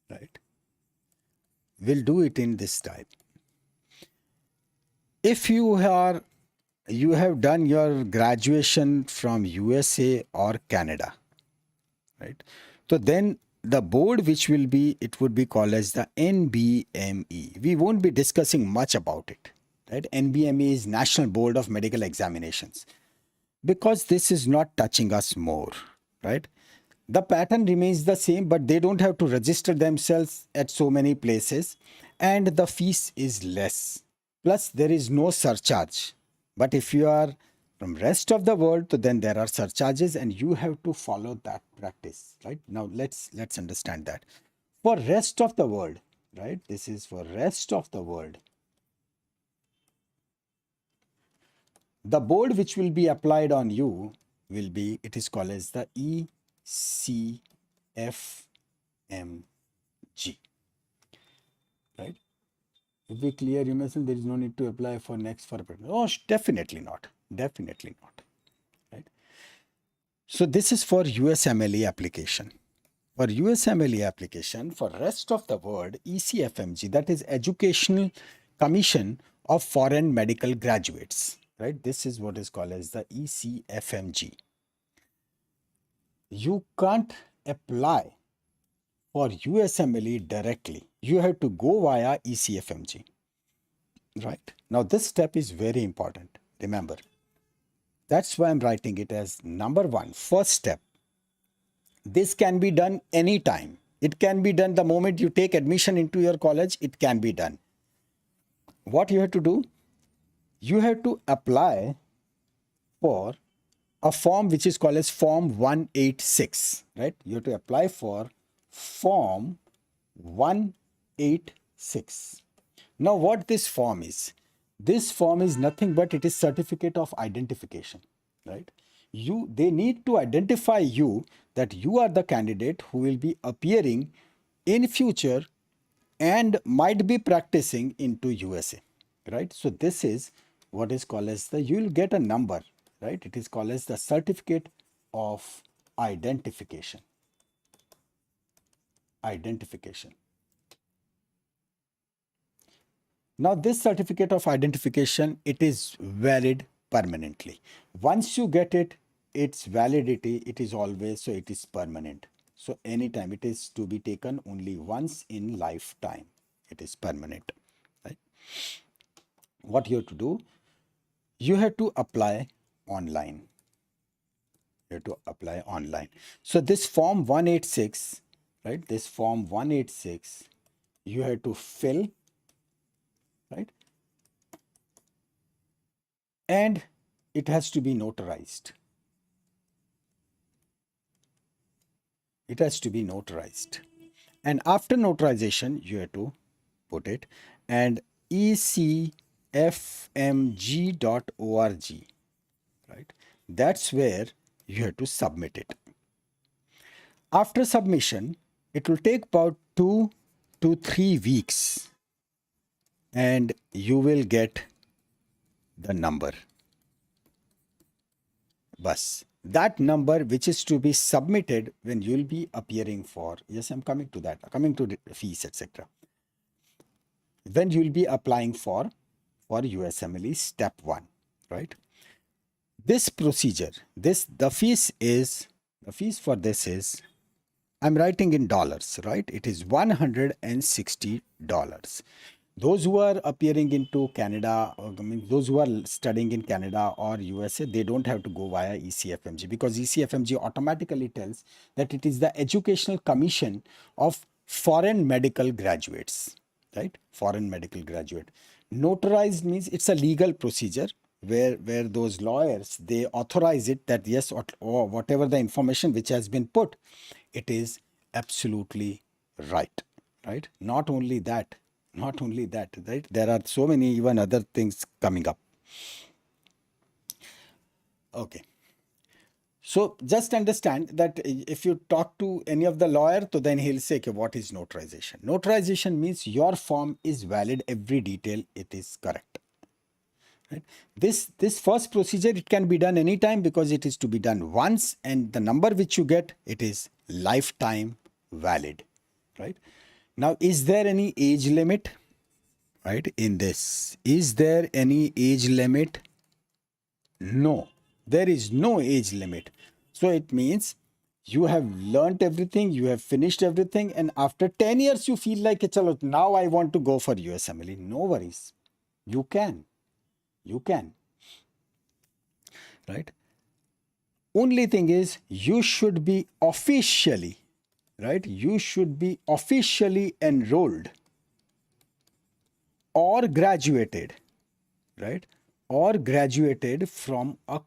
right? We'll do it in this type. If you have done your graduation from USA or Canada, right? So then the board which will be, it would be called as the NBME. We won't be discussing much about it, right? NBME is National Board of Medical Examinations, because this is not touching us more, right? The pattern remains the same, but they don't have to register themselves at so many places, and the fees is less. Plus, there is no surcharge. But if you are From rest of the world, so then there are surcharges and you have to follow that practice, right? Now let's understand that. For rest of the world, right? This is for rest of the world. The board which will be applied on you will be, it is called as the ECFMG, right? If we clear, you may say there is no need to apply for next for. Oh, definitely not. Definitely not. Right. So this is for USMLE application. For USMLE application, for rest of the world, ECFMG, that is Educational Commission of Foreign Medical Graduates. Right. This is what is called as the ECFMG. You can't apply for USMLE directly. You have to go via ECFMG. Right. Now this step is very important. Remember. That's why I'm writing it as number 1, first step. This can be done anytime. It can be done the moment you take admission into your college. It can be done. What you have to do? You have to apply for a form which is called as Form 186. Right? You have to apply for Form 186. Now what this form is? This form is nothing but it is certificate of identification, right? They need to identify you that you are the candidate who will be appearing in future and might be practicing into USA, right? So this is what is called as you will get a number, right? It is called as the certificate of identification. Now this certificate of identification, it is valid permanently. Once you get it, its validity, it is always, so it is permanent. So anytime it is to be taken only once in lifetime. It is permanent, right? What you have to do? You have to apply online. You have to apply online. So this form 186, right? This form 186, you have to fill, right? And it has to be notarized. It has to be notarized. And after notarization, you have to put it and ecfmg.org, right? That's where you have to submit it. After submission, it will take about 2 to 3 weeks and you will get the number. Bus. That number which is to be submitted when you will be appearing for, yes, I'm coming to that, coming to the fees, etc. When you will be applying for USMLE step 1, right? This procedure, the fees for this is, I'm writing in dollars, right? It is $160. Those who are appearing into Canada, those who are studying in Canada or USA, they don't have to go via ECFMG because ECFMG automatically tells that it is the Educational Commission of Foreign Medical Graduates, right? Foreign medical graduate. Notarized means it's a legal procedure where those lawyers, they authorize it that yes, or whatever the information which has been put, it is absolutely right, right? Not only that, right? There are so many even other things coming up. Okay. So just understand that if you talk to any of the lawyer, so then he'll say, okay, what is notarization? Notarization means your form is valid, every detail, it is correct. Right? This first procedure, it can be done anytime because it is to be done once and the number which you get, it is lifetime valid, right? Now, is there any age limit, right, in this? Is there any age limit? No, there is no age limit. So it means you have learnt everything, you have finished everything, and after 10 years, you feel like, chalo, now I want to go for USMLE. No worries. You can. Right? Only thing is, you should be officially, right? You should be officially enrolled or graduated, right? Or graduated from a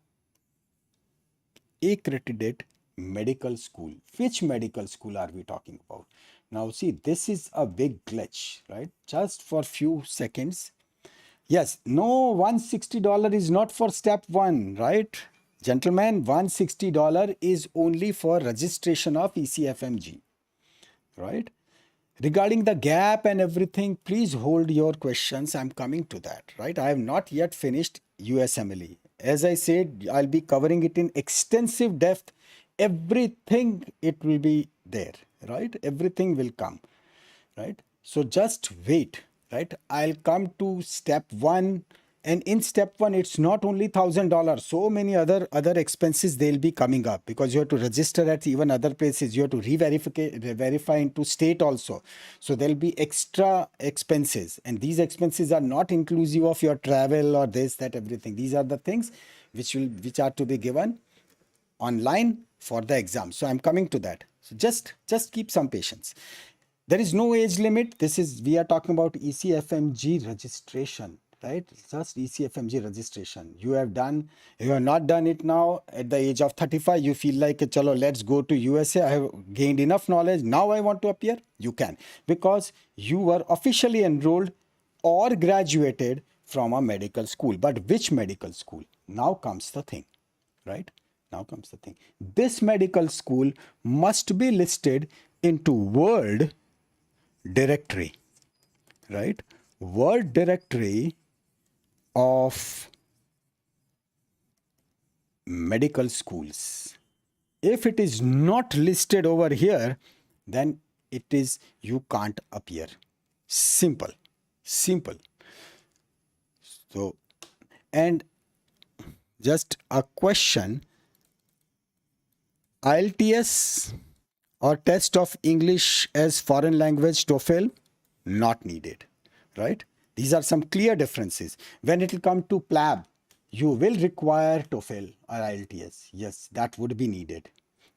accredited medical school. Which medical school are we talking about? Now see, this is a big glitch, right? Just for few seconds. Yes, no, $160 is not for step one, right? Gentlemen, $160 is only for registration of ECFMG, right? Regarding the gap and everything, please hold your questions. I'm coming to that, right? I have not yet finished USMLE. As I said, I'll be covering it in extensive depth. Everything it will be there, right? Everything will come, right? So just wait, right? I'll come to step one, and in step one, it's not only $1,000. So many other expenses they'll be coming up, because you have to register at even other places. You have to verify into state also. So there'll be extra expenses, and these expenses are not inclusive of your travel or this, that, everything. These are the things which are to be given online for the exam. So I'm coming to that. So just keep some patience. There is no age limit. This is, we are talking about ECFMG registration, right? Just ECFMG registration. You have not done it now at the age of 35. You feel like, chalo, let's go to USA. I have gained enough knowledge. Now I want to appear. You can, because you were officially enrolled or graduated from a medical school. But which medical school? Now comes the thing, right? Now comes the thing. This medical school must be listed into World Directory, right? World Directory of Medical Schools. If it is not listed over here, then it is, you can't appear. Simple, simple. So, and just a question, IELTS or test of English as foreign language, TOEFL, not needed, right? These are some clear differences. When it will come to PLAB, you will require TOEFL or IELTS. Yes, that would be needed,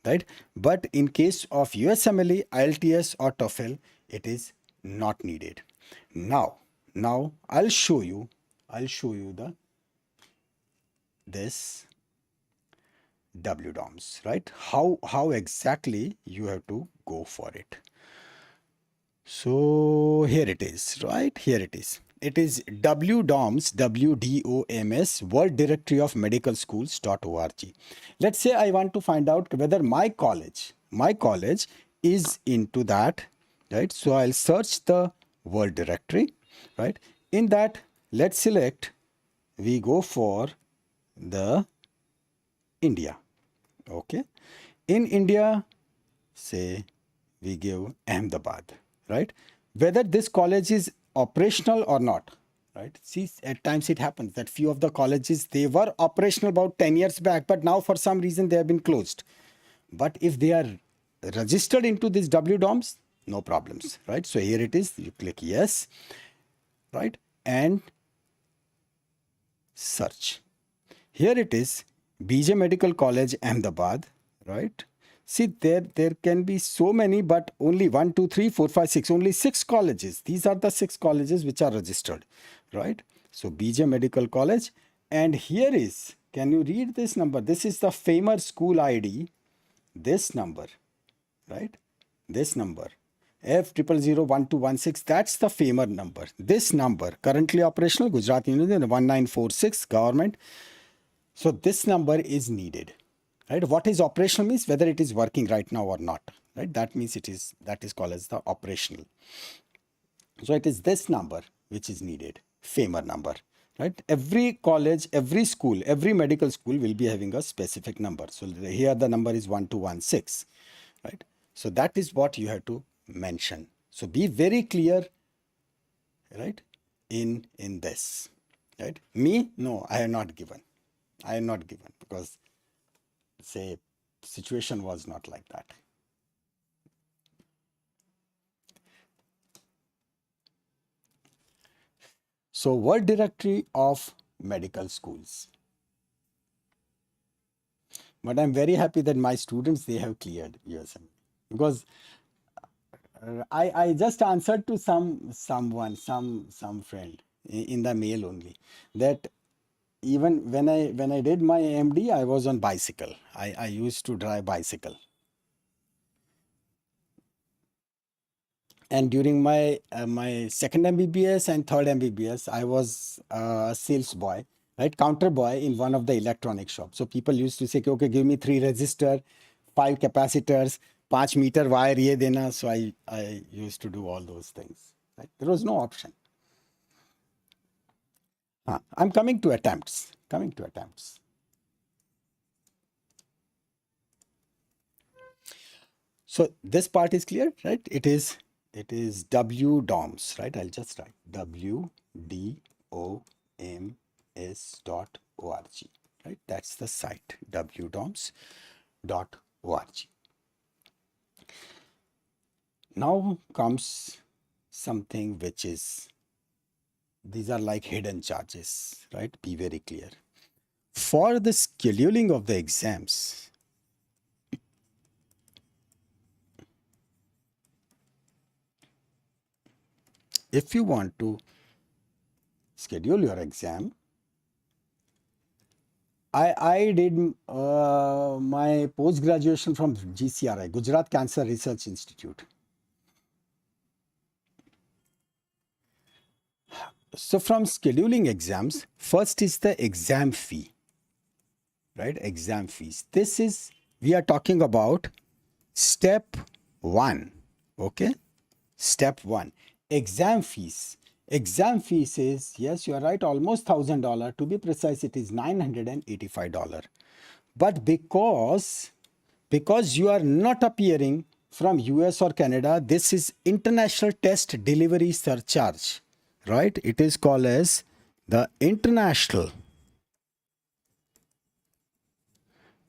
right? But in case of USMLE, IELTS or TOEFL, it is not needed. Now I'll show you this WDOMS, right? How exactly you have to go for it. So here it is, right? Here it is. It is WDOMS, WDOMS, World Directory of Medical Schools.org. Let's say I want to find out whether my college is into that, right? So I'll search the World Directory, right? In that, let's select, we go for the India. Okay. In India, say we give Ahmedabad, right? Whether this college is operational or not, right? See, at times it happens that few of the colleges, they were operational about 10 years back, but now for some reason they have been closed. But if they are registered into this WDOMS, no problems, right? So here it is, you click yes, right? And search. Here it is, BJ Medical College, Ahmedabad, right? See, there can be so many, but only 1, 2, 3, 4, 5, 6, only 6 colleges. These are the 6 colleges which are registered, right? So BJ Medical College, and here is, can you read this number? This is the FAMER school ID, this number, right? This number, F00012116, that's the FAMER number. This number, currently operational, Gujarat University 1946, government. So this number is needed, right? What is operational means whether it is working right now or not, right? That means that is called as the operational. So it is this number which is needed, FAMER number, right? Every college, every school, every medical school will be having a specific number. So here the number is 1216, right? So that is what you have to mention. So be very clear, right? In this, right? Me, no, I have not given. I am not given because, say, situation was not like that. So World Directory of Medical Schools. But I'm very happy that my students, they have cleared USM, because I just answered to some friend in the mail only, that even when I did my MD, I was on bicycle. I used to drive bicycle. And during my second MBBS and third MBBS, I was a sales boy, right, counter boy in one of the electronic shops. So people used to say, okay, give me 3 resistor, 5 capacitors, 5 meter wire, ye dena. So I used to do all those things. Right? There was no option. I'm coming to attempts. Coming to attempts. So this part is clear, right? It is WDOMS, right? I'll just write WDOMS.org, right? That's the site, WDOMS.org. Now comes something which is, these are like hidden charges, right? Be very clear. For the scheduling of the exams, if you want to schedule your exam, I did my post graduation from GCRI, Gujarat Cancer Research Institute. So from scheduling exams, first is the exam fee, right? Exam fees. This is, we are talking about step 1, okay? Step 1, exam fees. Exam fees is, yes, you are right, almost $1,000. To be precise, it is $985. But because you are not appearing from US or Canada, this is international test delivery surcharge, right? It is called as the international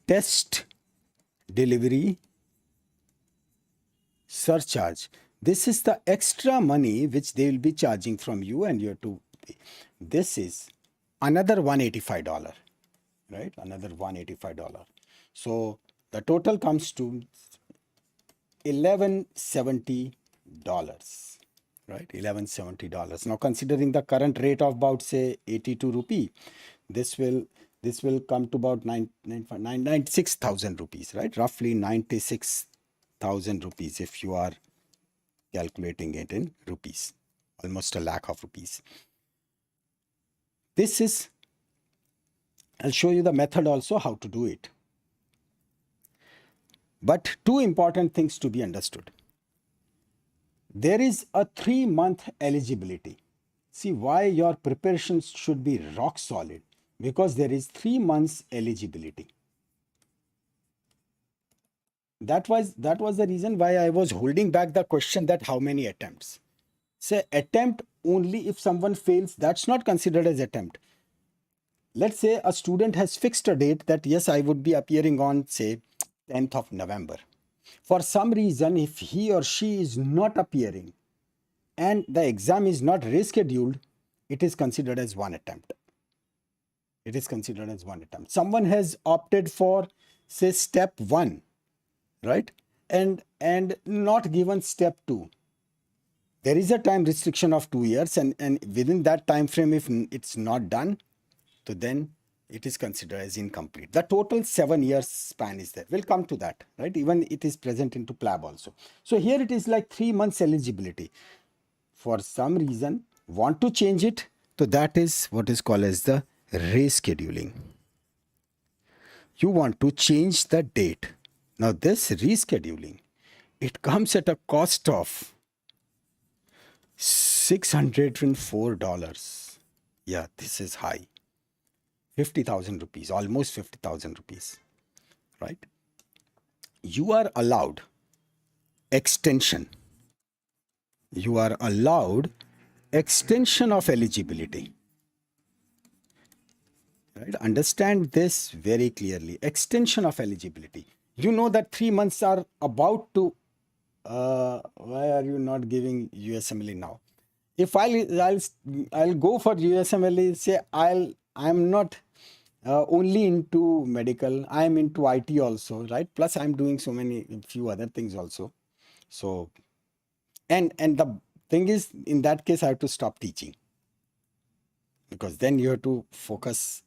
test delivery surcharge. This is the extra money which they will be charging from you, and you have to pay. This is another $185, right? Another $185. So the total comes to $1,170, right? $1,170. Now considering the current rate of about say 82 rupee, this will come to about 96,000 rupees, right? Roughly 96,000 rupees if you are calculating it in rupees, almost a lakh of rupees. This is, I'll show you the method also how to do it. But two important things to be understood. There is a 3-month eligibility. See why your preparations should be rock solid, because there is 3 months eligibility. That was the reason why I was holding back the question that how many attempts. Say attempt only if someone fails, that's not considered as attempt. Let's say a student has fixed a date that yes, I would be appearing on say 10th of November. For some reason, if he or she is not appearing and the exam is not rescheduled, it is considered as one attempt. It is considered as one attempt. Someone has opted for say step 1, right? And not given step 2. There is a time restriction of 2 years, and within that time frame, if it's not done, so then it is considered as incomplete. The total 7 years span is there. We'll come to that, right? Even it is present into PLAB also. So here it is like 3 months eligibility. For some reason, want to change it, so that is what is called as the rescheduling. You want to change the date. Now this rescheduling, it comes at a cost of $604. Yeah, this is high. 50,000 rupees, almost 50,000 rupees, right? You are allowed extension. You are allowed extension of eligibility, right? Understand this very clearly. Extension of eligibility. You know that 3 months are about to, why are you not giving USMLE now? If I'll go for USMLE, say I'm not only into medical, I'm into IT also, right? Plus I'm doing so many few other things also. So and the thing is, in that case I have to stop teaching, because then you have to focus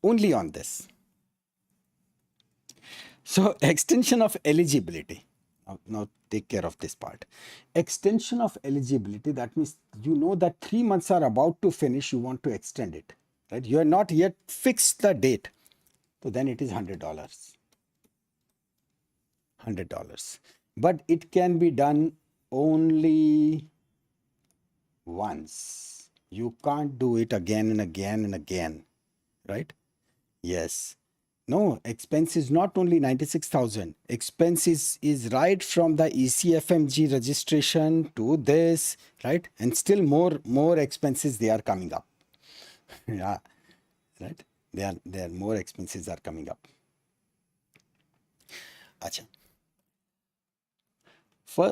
only on this. So extension of eligibility. Now take care of this part. Extension of eligibility, that means you know that 3 months are about to finish, you want to extend it, right? You are not yet fixed the date. So then it is $100. $100. But it can be done only once. You can't do it again and again and again, right? Yes. No, expense is not only 96,000. Expense is right from the ECFMG registration to this, right? And still more expenses they are coming up. Yeah, right? There more expenses are coming up. Acha.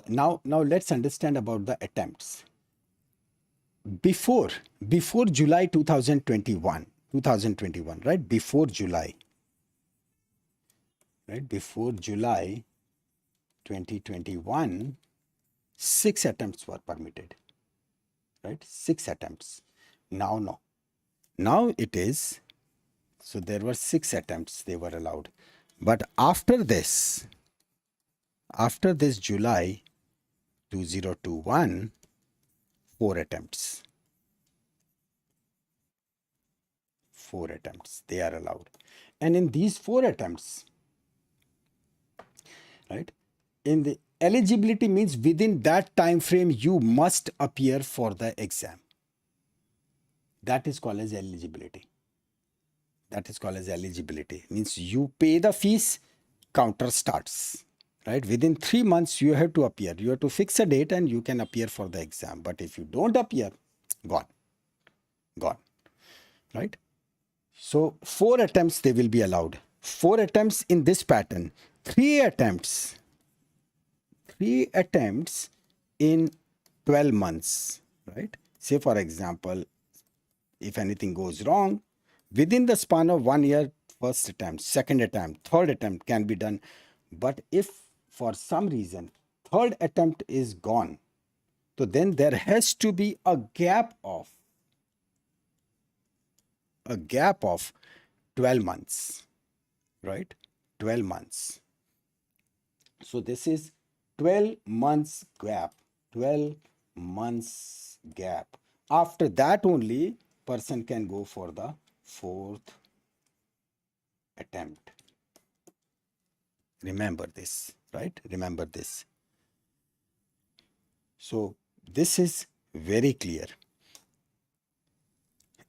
Now let's understand about the attempts. Before July 2021, right? Before July, right? Before July 2021, 6 attempts were permitted, right? 6 attempts. Now, no. Now it is, so there were 6 attempts they were allowed. But after this July 2021, 4 attempts. 4 attempts they are allowed. And in these 4 attempts, right, in the eligibility means within that time frame you must appear for the exam. That is called as eligibility. That is called as eligibility. Means you pay the fees, counter starts, right? Within 3 months you have to appear. You have to fix a date and you can appear for the exam. But if you don't appear, gone, right? So 4 attempts they will be allowed. 4 attempts in this pattern. 3 attempts in 12 months, right? Say for example, if anything goes wrong, within the span of 1 year, first attempt, second attempt, third attempt can be done. But if for some reason third attempt is gone, so then there has to be a gap of 12 months, right? 12 months. So this is 12 months gap. 12 months gap. After that only person can go for the 4th attempt. Remember this, right? Remember this. So this is very clear.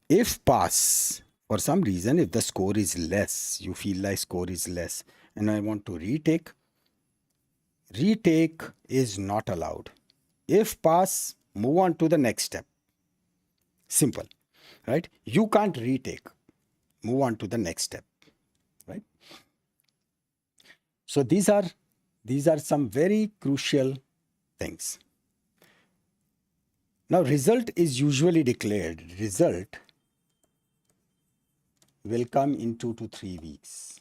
If pass, for some reason, if the score is less, you feel like score is less, and I want to retake is not allowed. If pass, move on to the next step. Simple, right? You can't retake. Move on to the next step, right? So these are some very crucial things. Now result is usually declared. Result will come in 2 to 3 weeks.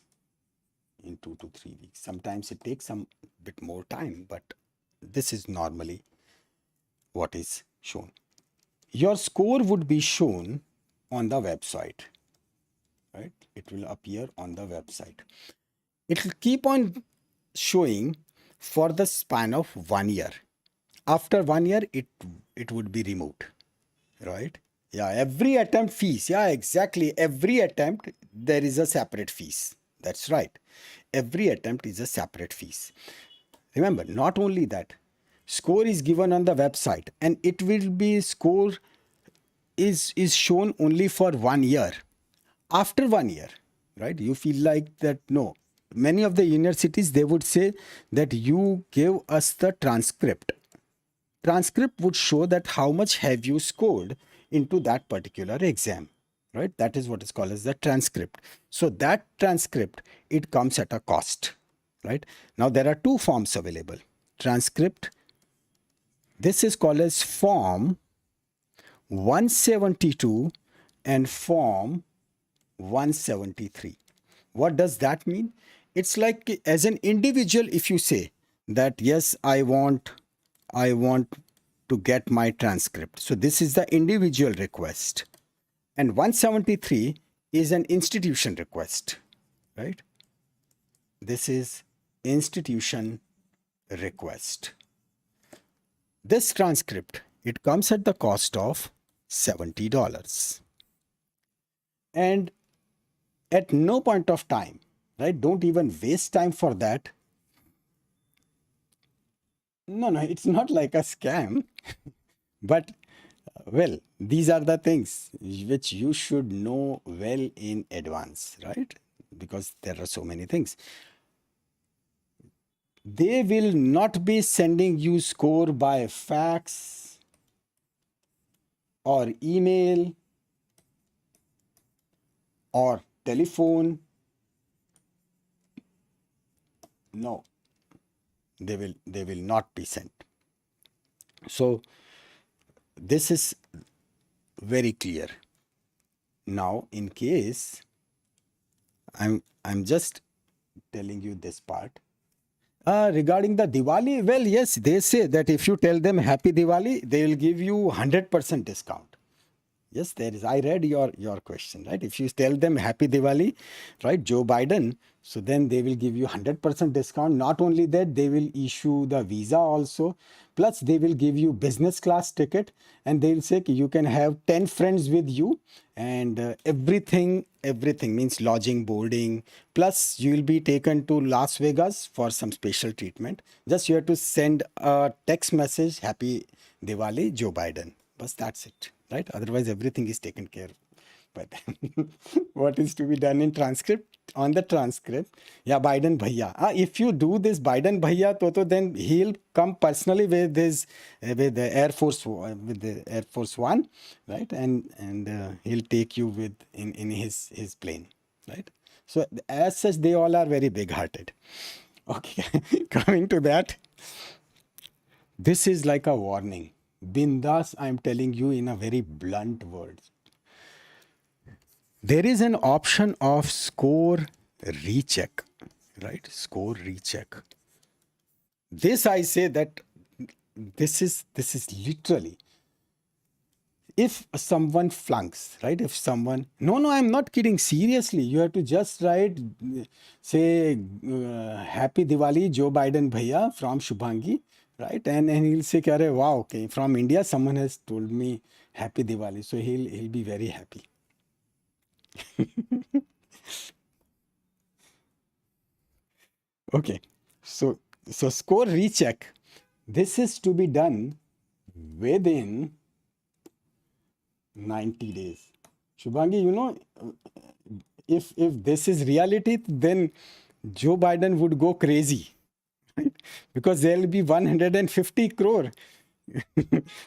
In 2 to 3 weeks. Sometimes it takes some bit more time, but this is normally what is shown. Your score would be shown on the website, right? It will appear on the website. It will keep on showing for the span of 1 year. After 1 year, it would be removed, right? Yeah, every attempt fees. Yeah, exactly. Every attempt, there is a separate fees. That's right. Every attempt is a separate fees. Remember, not only that, score is given on the website and it will be score is shown only for 1 year. After 1 year, right? You feel like that, no. Many of the universities, they would say that you give us the transcript. Transcript would show that how much have you scored into that particular exam, right? That is what is called as the transcript. So that transcript, it comes at a cost, right? Now there are 2 forms available. Transcript, this is called as form 172 and form 173. What does that mean? It's like as an individual, if you say that, yes, I want to get my transcript. So this is the individual request. And 173 is an institution request, right? This is institution request. This transcript, it comes at the cost of $70. And at no point of time, right? Don't even waste time for that. No, it's not like a scam, but well, these are the things which you should know well in advance, right? Because there are so many things. They will not be sending you score by fax or email or telephone. No, they will not be sent. So this is very clear. Now, in case I'm just telling you this part. Regarding the Diwali, well, yes, they say that if you tell them Happy Diwali, they will give you 100% discount. Yes, there is. I read your question, right? If you tell them Happy Diwali, right, Joe Biden, so then they will give you 100% discount. Not only that, they will issue the visa also. Plus, they will give you business class ticket, and they will say you can have 10 friends with you, and everything means lodging, boarding. Plus, you will be taken to Las Vegas for some special treatment. Just you have to send a text message, Happy Diwali, Joe Biden. But that's it, right? Otherwise, everything is taken care of by them. What is to be done in transcript? On the transcript, yeah, Biden Bhaiya. If you do this Biden Bhaiya, then he'll come personally with his with the Air Force One, right? And he'll take you with in his plane, right? So as such, they all are very big-hearted. Okay, coming to that, this is like a warning. Bindas, I'm telling you in a very blunt words. There is an option of score recheck, right? Score recheck. This I say that this is literally, if someone flunks, right? If someone, no, I'm not kidding. Seriously, you have to just write, say, Happy Diwali, Joe Biden Bhaiya from Shubhangi, right? And he'll say, wow, okay, from India, someone has told me Happy Diwali. So he'll be very happy. Okay, so score recheck. This is to be done within 90 days. Shubhangi, if this is reality, then Joe Biden would go crazy, right? Because there will be 150 crore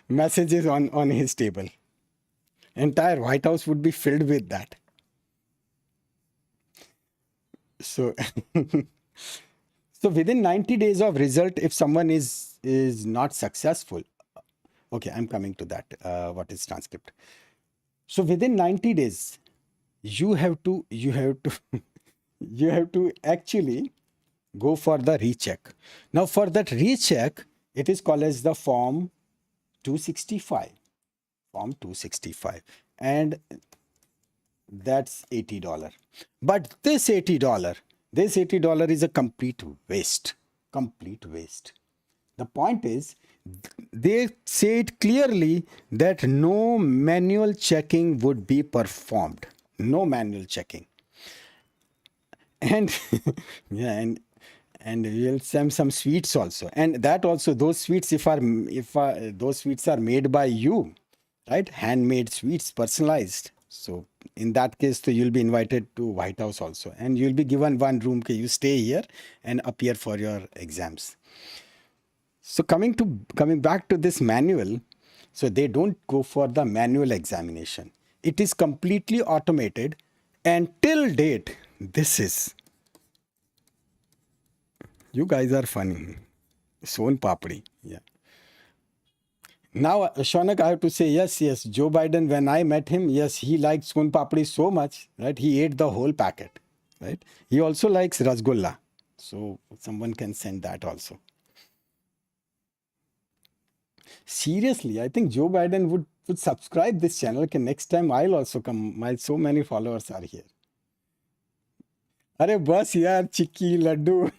messages on his table. Entire White House would be filled with that. So, so within 90 days of result, if someone is not successful, okay, I'm coming to that. What is transcript? So within 90 days, you have to you have to actually go for the recheck. Now for that recheck, it is called as the form 265. Form 265. And that's $80. But this $80 is a complete waste. Complete waste. The point is, they say it clearly that no manual checking would be performed. No manual checking. And yeah, and we'll send some sweets also. And that also, those sweets, if those sweets are made by you, right? Handmade sweets, personalized. So in that case, so you'll be invited to White House also, and you'll be given one room. Okay, you stay here and appear for your exams. So coming back to this manual, so they don't go for the manual examination. It is completely automated, and till date, this is. You guys are funny. Son papdi, yeah. Now, Shaunak, I have to say, yes, Joe Biden, when I met him, yes, he liked Son Papdi so much, right? He ate the whole packet, right? He also likes Rasgulla. So someone can send that also. Seriously, I think Joe Biden would So subscribe this channel. Okay, next time I'll also come. My so many followers are here. अरे बस यार चिक्की Laddu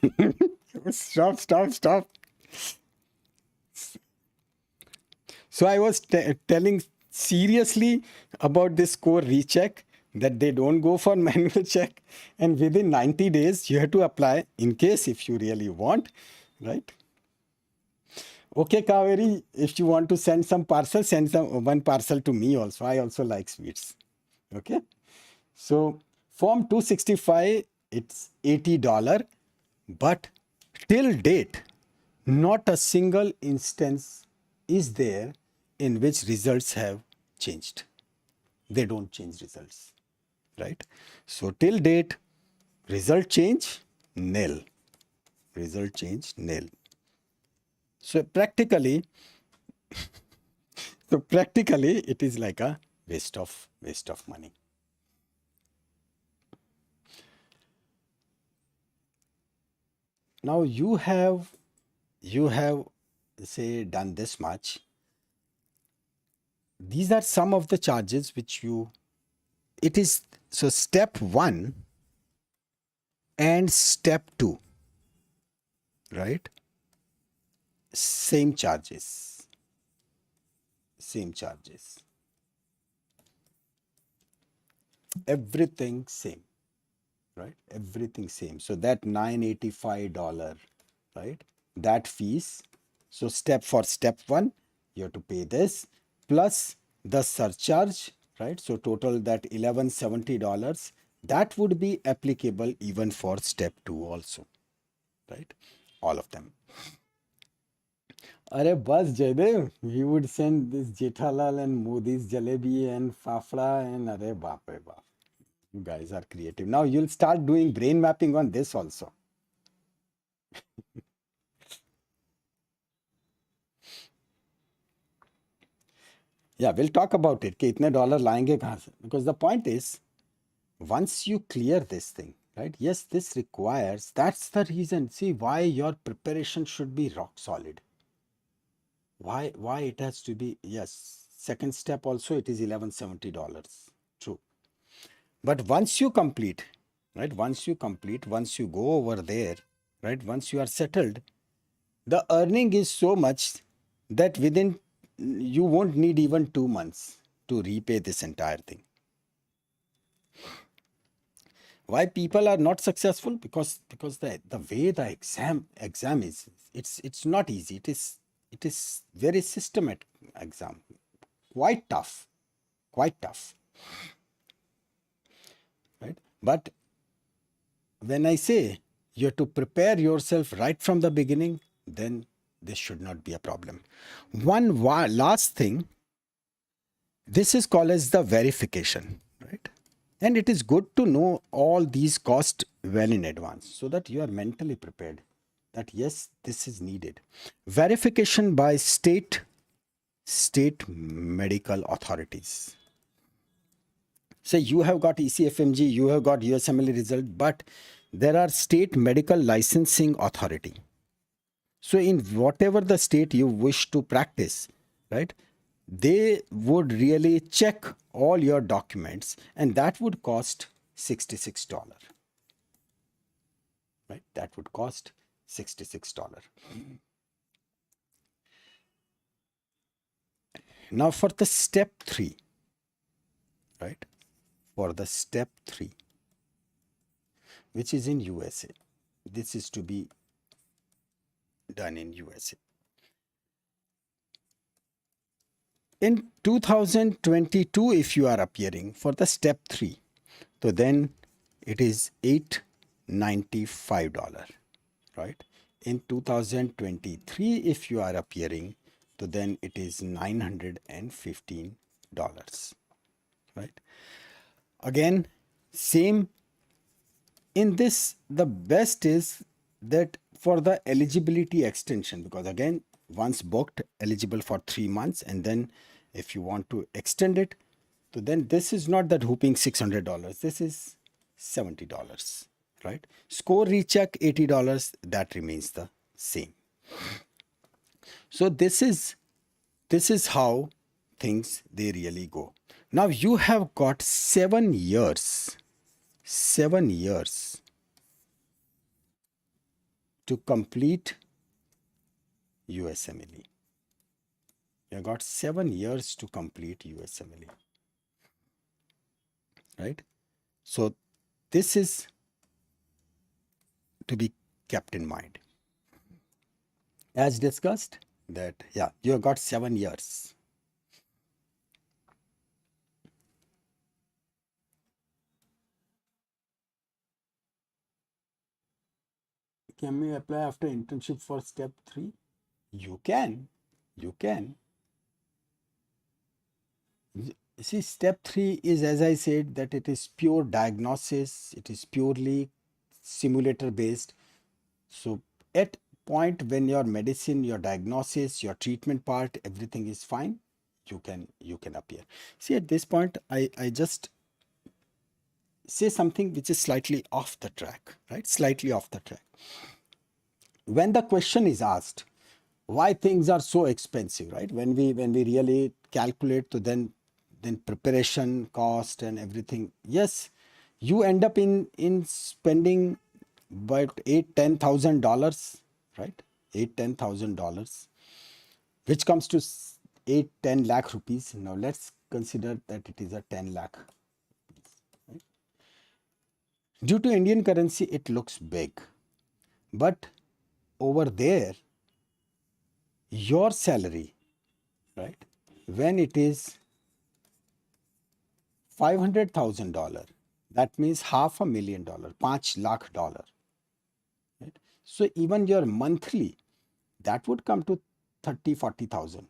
stop. So I was telling seriously about this core recheck, that they don't go for manual check, and within 90 days you have to apply in case if you really want, right? Okay, Kaveri, if you want to send some parcel, send some one parcel to me also. I also like sweets. Okay. So Form 265, it's $80, but till date, not a single instance is there in which results have changed. They don't change results, right? So till date, result change, nil. Result change, nil. So practically, it is like a waste of money. Now you have say done this much. These are some of the charges which it is, so step 1 and step 2, right? Same charges. Everything same, right? Everything same. So that $985, right? That fees. So for step 1, you have to pay this plus the surcharge, right? So total that $1170, that would be applicable even for step 2 also, right? All of them. Arey bus Jaydev, we would send this Jethalal and Modi's jalebi and fafda and arey baap re baap. You guys are creative. Now you'll start doing brain mapping on this also. Yeah, we'll talk about it. कि इतने dollar लाएंगे कहाँ से? Because the point is, once you clear this thing, right? Yes, this requires, that's the reason. See why your preparation should be rock solid. Why it has to be, yes, second step also it is $1170. True. But once you complete, right? Once you go over there, right? Once you are settled, the earning is so much that within, you won't need even 2 months to repay this entire thing. Why people are not successful? Because the way the exam is, it's not easy. It is very systematic exam, quite tough, right? But when I say you have to prepare yourself right from the beginning, then this should not be a problem. One last thing, this is called as the verification, right? And it is good to know all these costs well in advance so that you are mentally prepared that yes, this is needed. Verification by state medical authorities. Say you have got ECFMG, you have got USMLE result, but there are state medical licensing authority. So in whatever the state you wish to practice, right, they would really check all your documents, and that would cost $66, right? That would cost $66. Now for the step 3, right? For the step 3, which is in USA, this is to be done in USA. In 2022, if you are appearing for the step 3, so then it is $895, right? In 2023, if you are appearing, so then it is $915, right? Again, same. In this, the best is that for the eligibility extension, because again, once booked, eligible for 3 months, and then if you want to extend it, so then this is not that whooping $600, this is $70, right? Score recheck $80, that remains the same. So this is how things they really go. Now you have got 7 years, 7 years to complete USMLE. You got 7 years to complete USMLE, right? So this is to be kept in mind. As discussed, that yeah, you have got 7 years. Can we apply after internship for step 3? You can. You can. See, step 3 is, as I said, that it is pure diagnosis. It is purely simulator based. So at point when your medicine, your diagnosis, your treatment part, everything is fine, you can appear. See, at this point, I just say something which is slightly off the track, right? Slightly off the track. When the question is asked, why things are so expensive, right? When we really calculate, to then preparation cost and everything, yes, you end up in spending about $8,000-10,000, right? $8,000-10,000, which comes to 8-10 lakh rupees. Now let's consider that it is a 10 lakh. Due to Indian currency, it looks big, but over there, your salary, right, when it is $500,000, that means $500,000, $5 lakh, right? So even your monthly, that would come to 30-40,000.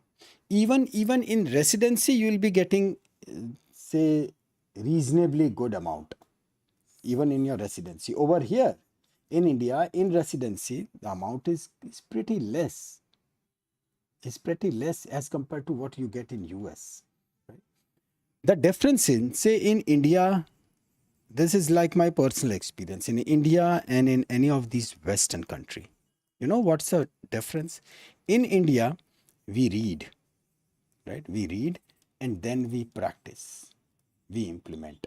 Even in residency, you will be getting, say, reasonably good amount. Even in your residency over here in India, in residency, the amount is pretty less. It's pretty less as compared to what you get in US. Right? The difference in, say, in India, this is like my personal experience in India and in any of these Western country. You know what's the difference? In India, we read, right? We read and then we practice, we implement.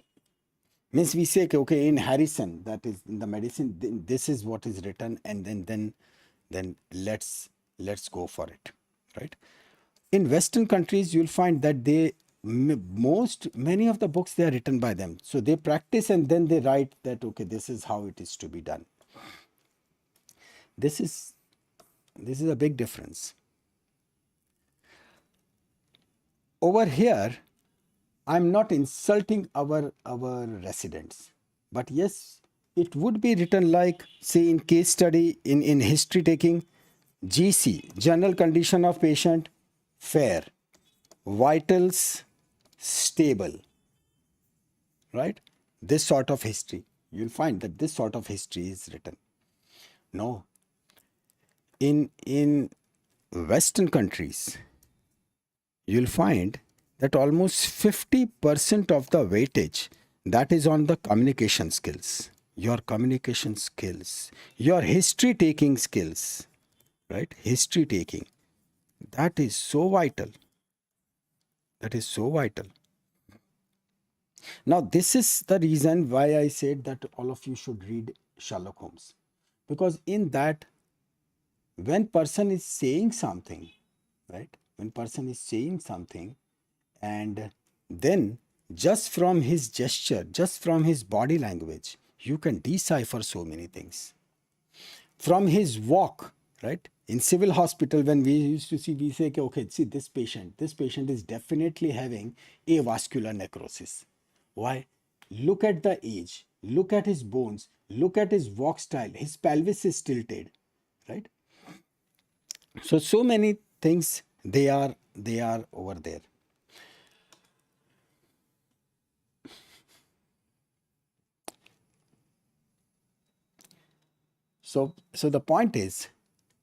Means we say, okay, in Harrison, that is in the medicine, this is what is written, and then let's go for it, right? In Western countries, you'll find that many of the books, they are written by them. So they practice and then they write that, okay, this is how it is to be done. This is a big difference. Over here, I'm not insulting our residents, but yes, it would be written like, say, in case study, in history taking, GC, general condition of patient, fair, vitals, stable, right? This sort of history, you'll find that this sort of history is written. No, in Western countries, you'll find that almost 50% of the weightage, that is on the communication skills, your communication skills, your history taking skills, right? History taking, that is so vital. That is so vital. Now, this is the reason why I said that all of you should read Sherlock Holmes, because in that, when person is saying something, right? When person is saying something, and then just from his gesture, just from his body language, you can decipher so many things. From his walk, right? In civil hospital, when we used to see, we say, okay, see, this patient is definitely having avascular necrosis. Why? Look at the age, look at his bones, look at his walk style, his pelvis is tilted, right? So many things, they are over there. So the point is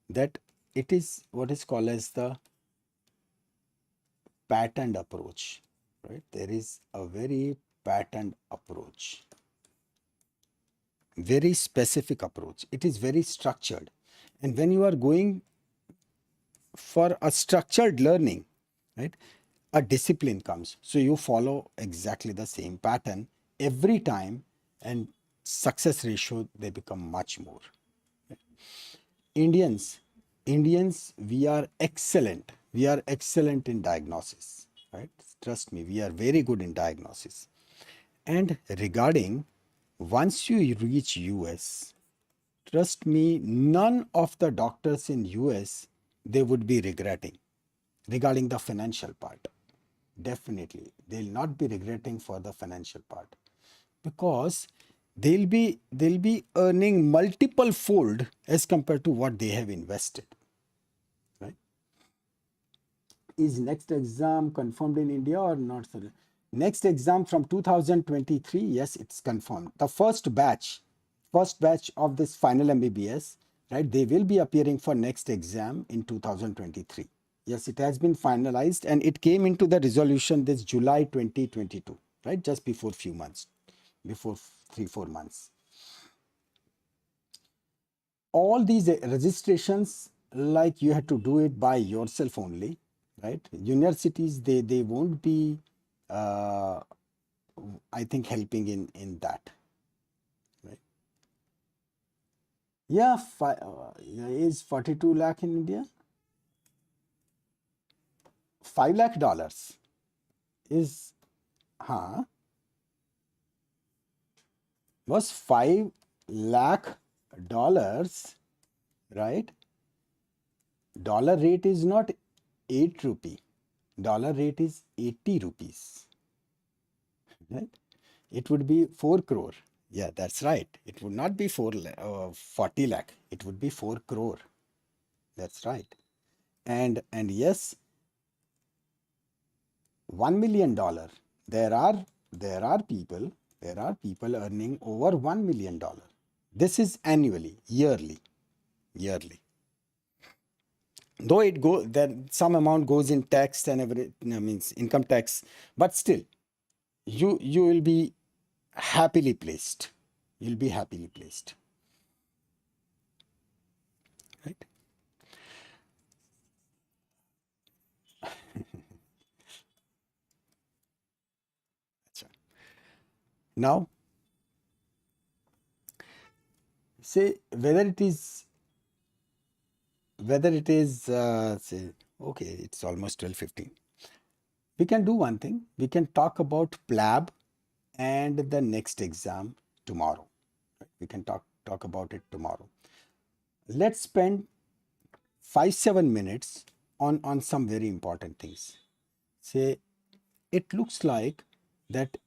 that it is what is called as the patterned approach, right? There is a very patterned approach, very specific approach. It is very structured. And when you are going for a structured learning, right? a discipline comes. So you follow exactly the same pattern every time, and success ratio, they become much more. Indians, Indians, we are excellent. We are excellent in diagnosis, right? Trust me, we are very good in diagnosis. And regarding once you reach US, trust me, none of the doctors in US, they would be regretting regarding the financial part. Definitely, they'll not be regretting for the financial part, because they'll be earning multiple fold as compared to what they have invested, right? Is next exam confirmed in India or not, sir? Next exam from 2023, yes, it's confirmed. The first batch of this final MBBS, right? They will be appearing for next exam in 2023. Yes, it has been finalized and it came into the resolution this July 2022, right? Just before few months, before 3-4 months. All these registrations, like you have to do it by yourself only, right? Universities, they won't be, uh, I think, helping in that, right? Yeah, is 42 lakh in India? $5 lakh is, huh? Was $5 lakh, right? Dollar rate is not 8 rupee. Dollar rate is 80 rupees, right? It would be 4 crore. Yeah, that's right. It would not be 40 lakh. It would be 4 crore. That's right. And yes, $1 million. There are there are people there are people earning over $1 million. This is annually, yearly. Though it go that some amount goes in tax and every, means income tax, but still, you will be happily placed. You'll be happily placed, right? Now, say whether it is say, okay, it's almost 12:15. We can do one thing. We can talk about PLAB and the next exam tomorrow. Right? We can talk about it tomorrow. Let's spend 5-7 minutes on some very important things. Say, it looks like that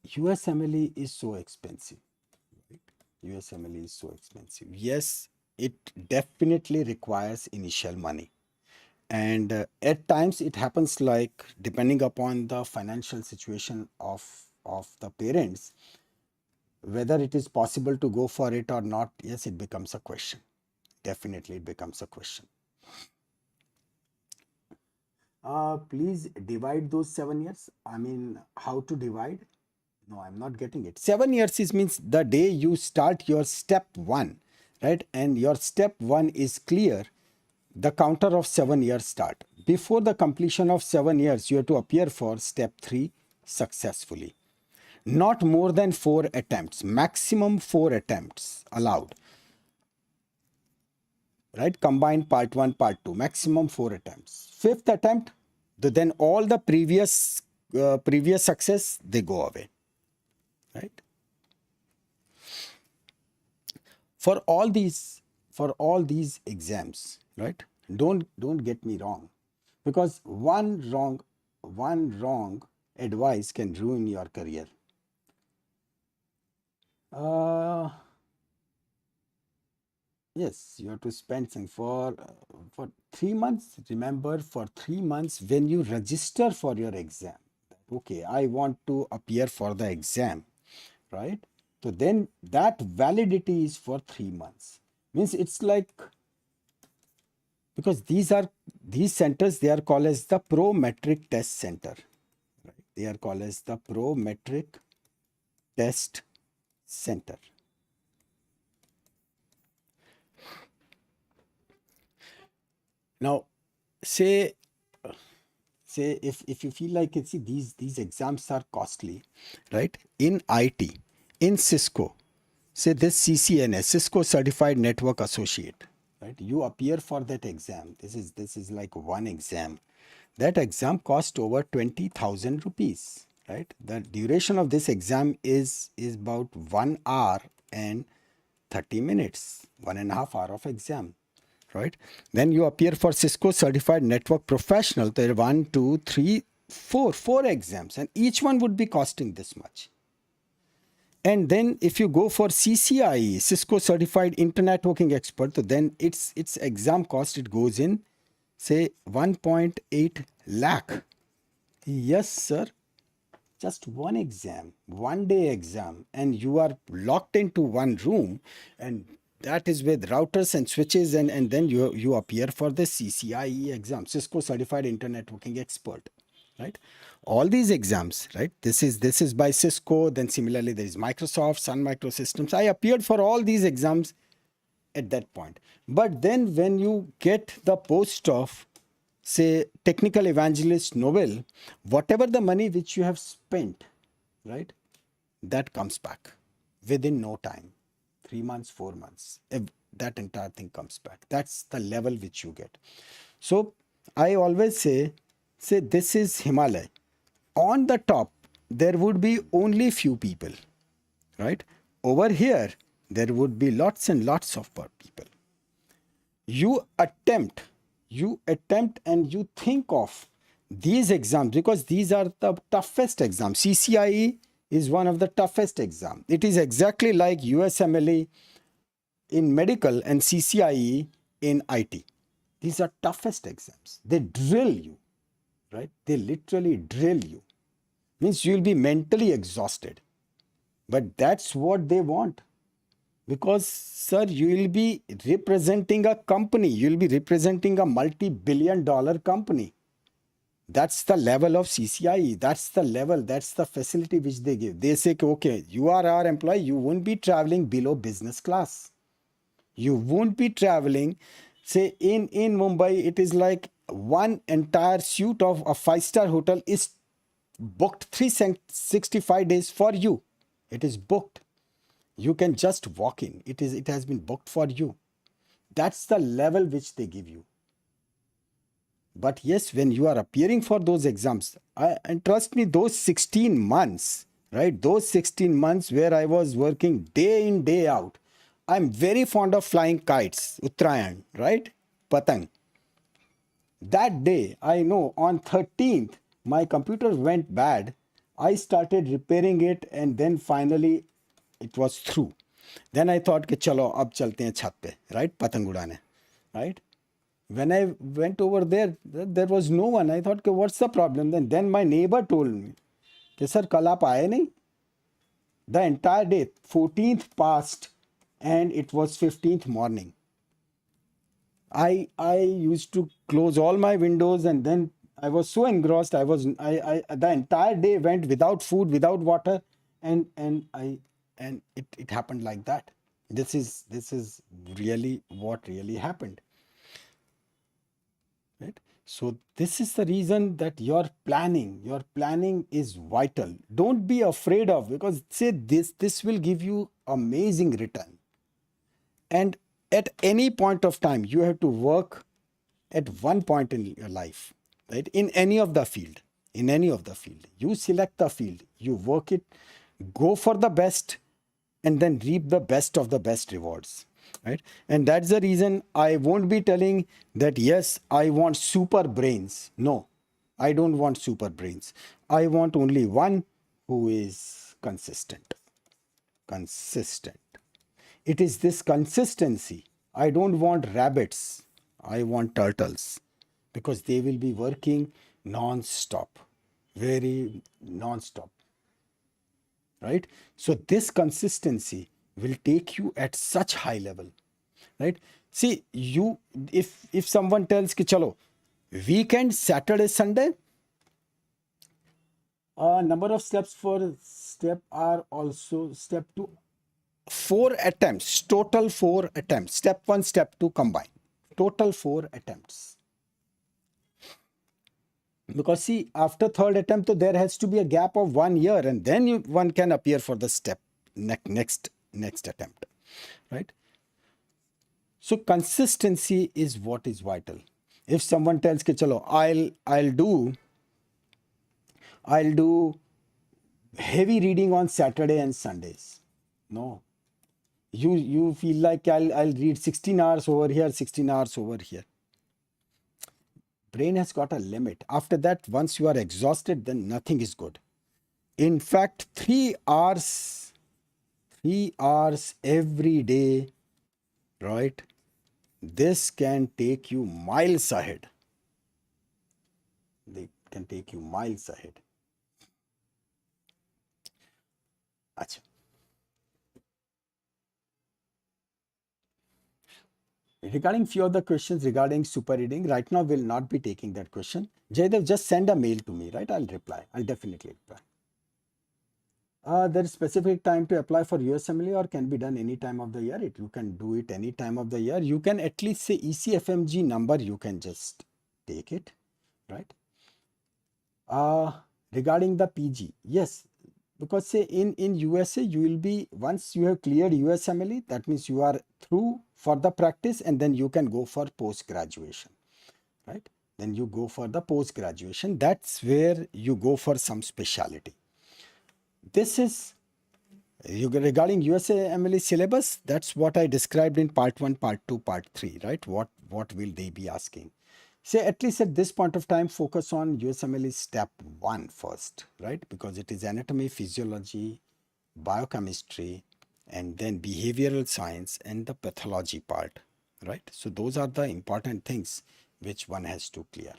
USMLE is so expensive. Right? USMLE is so expensive. Yes, it definitely requires initial money. And at times it happens, like depending upon the financial situation of the parents, whether it is possible to go for it or not, yes, it becomes a question. Definitely it becomes a question. Please divide those 7 years. I mean, how to divide? No, I'm not getting it. 7 years is means the day you start your step one, right? And your step one is clear, the counter of 7 years start. Before the completion of 7 years, you have to appear for step three successfully. Not more than 4 attempts, maximum 4 attempts allowed, right? Combined part one, part two, maximum 4 attempts. Fifth attempt, then all the previous success, they go away, right? For all these exams, right? Don't get me wrong, because one wrong advice can ruin your career. Uh, yes, you have to spend some for 3 months. Remember, for 3 months, when you register for your exam, okay, I want to appear for the exam, right? So then that validity is for 3 months. Means it's like, because these centers, they are called as the pro-metric test center, right? They are called as the pro-metric test center. Now, say say if you feel like see these exams are costly, right? In IT, in Cisco, say this CCNA, Cisco Certified Network Associate, right? You appear for that exam. This is like one exam. That exam cost over 20,000 rupees, right? The duration of this exam is about 1 hour and 30 minutes, 1.5 hour of exam, right? Then you appear for Cisco Certified Network Professional. There are 1, 2, 3, 4 exams, and each one would be costing this much. And then if you go for CCIE, Cisco Certified Internet Networking Expert, so then its exam cost, it goes in, say 1.8 lakh. Yes, sir. Just one exam, 1 day exam, and you are locked into one room, and that is with routers and switches, and then you appear for the CCIE exam, Cisco Certified Internet Networking Expert, right? All these exams, right? This is by Cisco. Then similarly there is Microsoft, Sun Microsystems. I appeared for all these exams at that point. But then when you get the post of, say, technical evangelist novel, whatever the money which you have spent, right, that comes back within no time. 3 months, 4 months, if that entire thing comes back. That's the level which you get. So I always say this is Himalaya. On the top there would be only few people, right? Over here there would be lots and lots of people. You attempt and you think of these exams, because these are the toughest exams. CCIE is one of the toughest exams. It is exactly like USMLE in medical and CCIE in IT. These are toughest exams. They drill you, right? They literally drill you. Means you'll be mentally exhausted. But that's what they want. Because, sir, you will be representing a company. You'll be representing a multi-billion-dollar company. That's the level of CCIE. That's the level. That's the facility which they give. They say, okay, you are our employee. You won't be traveling below business class. You won't be traveling. Say in Mumbai, it is like one entire suite of a five-star hotel is booked 365 days for you. It is booked. You can just walk in. It has been booked for you. That's the level which they give you. But yes, when you are appearing for those exams, and trust me, those 16 months, right? Those 16 months where I was working day in, day out. I'm very fond of flying kites, Uttarayan, right? Patang. That day, I know on 13th, my computer went bad. I started repairing it, and then finally it was through. Then I thought कि चलो अब चलते हैं छत पे, right? पतंग उड़ाने, right? When I went over there, there was no one. I thought, what's the problem? Then my neighbor told me, sir, कल आप आए नहीं? The entire day, 14th passed, and it was 15th morning. I used to close all my windows, and then I was so engrossed. The entire day went without food, without water, and it happened like that. This is really what really happened. Right? So this is the reason that your planning is vital. Don't be afraid of, because say this will give you amazing return. And at any point of time, you have to work at one point in your life, right? In any of the field, you select the field, you work it, go for the best, and then reap the best of the best rewards, right? And that's the reason I won't be telling that, yes, I want super brains. No, I don't want super brains. I want only one who is consistent. It is this consistency. I don't want rabbits. I want turtles, because they will be working non-stop, very non-stop, right? So this consistency will take you at such high level, right? See, you, if someone tells ki chalo, weekend, Saturday, Sunday, number of steps for step are also step 2, 4 attempts, total 4 attempts, step 1, step 2 combined, total 4 attempts. Because see, after third attempt, so there has to be a gap of 1 year, and then one can appear for the step next attempt, right? So consistency is what is vital. If someone tells ke chalo I'll do heavy reading on Saturday and Sundays. No. You feel like I'll read 16 hours over here, 16 hours over here. Brain has got a limit. After that, once you are exhausted, then nothing is good. In fact, 3 hours every day, right? This can take you miles ahead. They can take you miles ahead. Achha. Regarding few of the questions regarding super reading, right now we'll not be taking that question. Jaydev, just send a mail to me, right? I'll reply. I'll definitely reply. There is specific time to apply for USMLE or can be done any time of the year. You can do it any time of the year. You can at least say ECFMG number, you can just take it, right? Regarding the PG, yes, because say in USA, you will be, once you have cleared USMLE, that means you are through for the practice and then you can go for post graduation, right? Then you go for the post graduation. That's where you go for some specialty. This is regarding USMLE syllabus. That's what I described in part 1, part 2, part 3, right? What will they be asking? Say at least at this point of time, focus on USMLE step 1 first, right? Because it is anatomy, physiology, biochemistry, and then behavioral science and the pathology part, right? So those are the important things which one has to clear.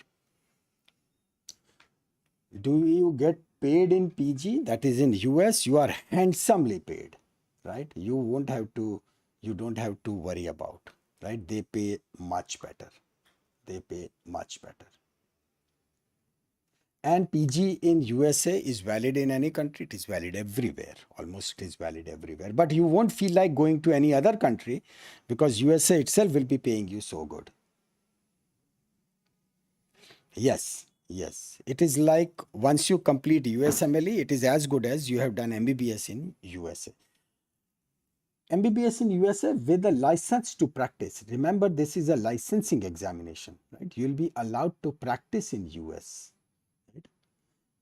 Do you get paid in PG? That is in US, you are handsomely paid, right? You don't have to worry about, right? They pay much better. They pay much better. And PG in USA is valid in any country. It is valid everywhere. Almost it is valid everywhere. But you won't feel like going to any other country because USA itself will be paying you so good. Yes, yes. It is like once you complete USMLE, it is as good as you have done MBBS in USA. MBBS in USA with a license to practice. Remember, this is a licensing examination, right? You'll be allowed to practice in US. Right?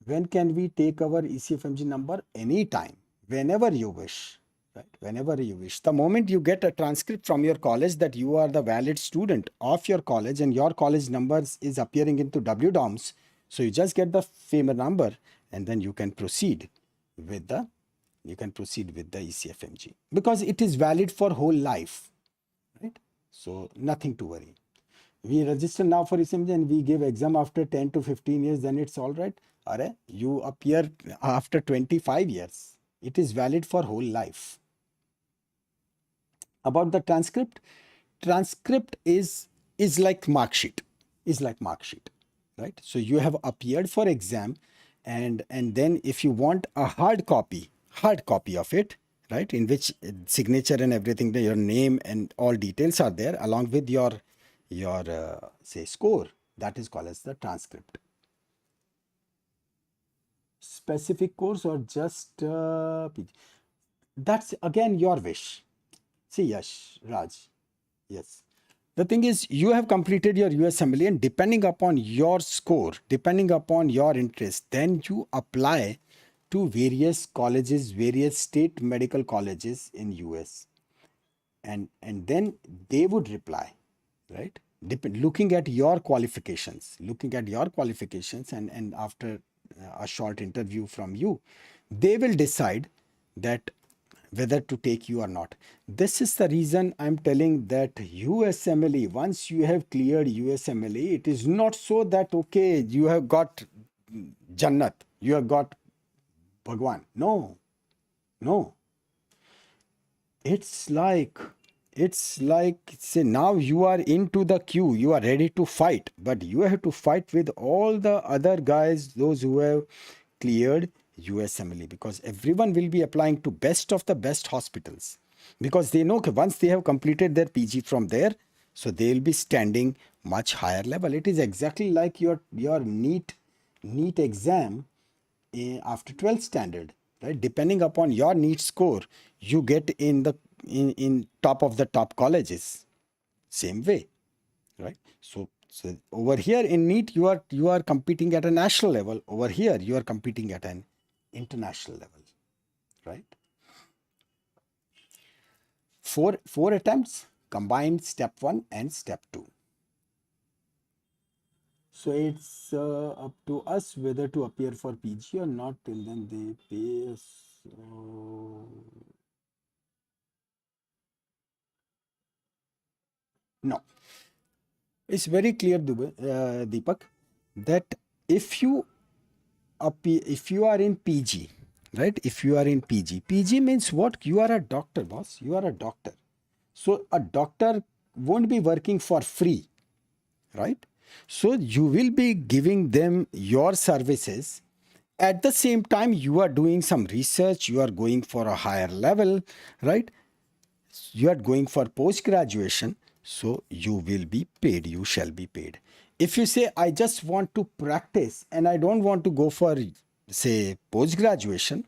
When can we take our ECFMG number? Anytime, whenever you wish. Right? Whenever you wish. The moment you get a transcript from your college that you are the valid student of your college and your college numbers is appearing into WDOMS, so you just get the FAMER number and then you can proceed with the ECFMG because it is valid for whole life, right? So nothing to worry. We register now for ECFMG and we give exam after 10 to 15 years, then it's all right. Are you appear after 25 years. It is valid for whole life. About the transcript is like mark sheet, right? So you have appeared for exam and then if you want a hard copy of it, right, in which signature and everything, your name and all details are there along with your say score, that is called as the transcript. Specific course or just PG? That's again your wish. See, yes, Raj. Yes. The thing is, you have completed your USMLE and depending upon your score, depending upon your interest, then you apply to various colleges, various state medical colleges in US. And then they would reply, right? Looking at your qualifications, and after a short interview from you, they will decide that whether to take you or not. This is the reason I'm telling that USMLE, once you have cleared USMLE, it is not so that, okay, you have got Jannat, you have got Bhagwan. No, no. It's like, say, now you are into the queue, you are ready to fight, but you have to fight with all the other guys, those who have cleared USMLE, because everyone will be applying to best of the best hospitals because they know once they have completed their PG from there, so they will be standing much higher level. It is exactly like your NEET NEET exam after 12th standard, right? Depending upon your NEET score, you get in the in top of the top colleges. Same way, right? So over here in NEET, you are competing at a national level. Over here, you are competing at an international level, right? Four attempts combined step one and step two. So it's up to us whether to appear for PG or not. Till then, they pay us. No, it's very clear, Deepak, that if you if you are in PG, right? If you are in PG, PG means what? You are a doctor, boss. You are a doctor. So a doctor won't be working for free, right? So you will be giving them your services. At the same time, you are doing some research, you are going for a higher level, right? You are going for post graduation, so you will be paid, you shall be paid. If you say, I just want to practice and I don't want to go for, say, post graduation,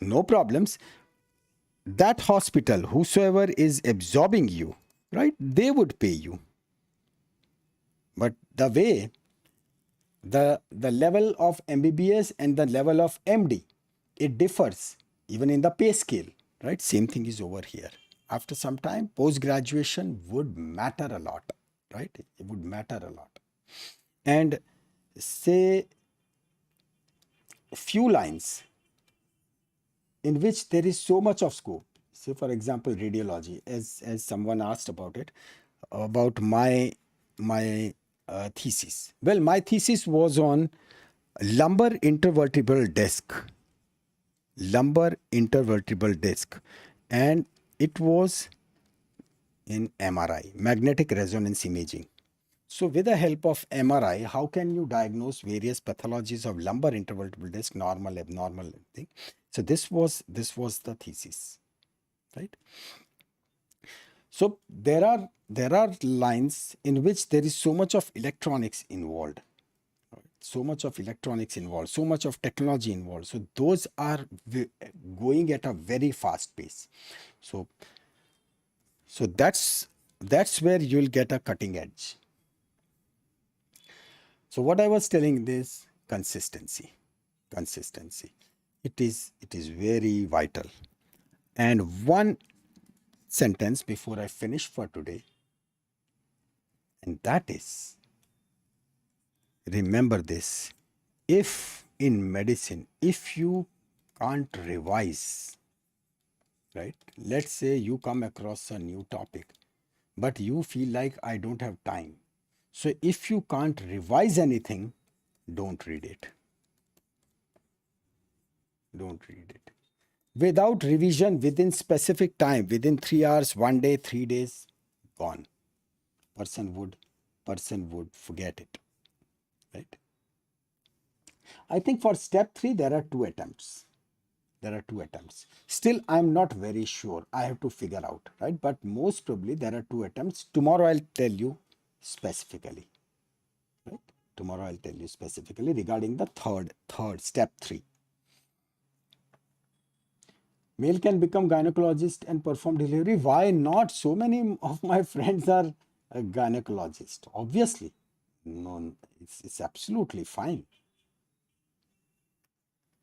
no problems. That hospital, whosoever is absorbing you, right, they would pay you. But the way the level of MBBS and the level of MD, it differs even in the pay scale, right? Same thing is over here. After some time, post graduation would matter a lot, right? It would matter a lot. And say few lines in which there is so much of scope. Say, for example, radiology, as someone asked about it, about my thesis. Well, my thesis was on lumbar intervertebral disc, and it was in MRI, magnetic resonance imaging. So, with the help of MRI, how can you diagnose various pathologies of lumbar intervertebral disc, normal, abnormal thing? So, this was the thesis, right? So, there are lines in which there is so much of electronics involved, so much of electronics involved, so much of technology involved. So, those are going at a very fast pace. So, so that's where you'll get a cutting edge. So what I was telling this consistency. It is very vital. And one sentence before I finish for today, and that is, remember this: if in medicine, if you can't revise, right? Let's say you come across a new topic, but you feel like I don't have time. So if you can't revise anything, don't read it. Don't read it. Without revision within specific time, within 3 hours, 1 day, 3 days, gone. Person would forget it. Right? I think for step three, there are two attempts. Still, I'm not very sure. I have to figure out, right? But most probably there are two attempts. Tomorrow I'll tell you specifically. Right? Tomorrow I'll tell you specifically regarding the third step three. Male can become gynecologist and perform delivery. Why not? So many of my friends are a gynecologist. Obviously, no, it's absolutely fine.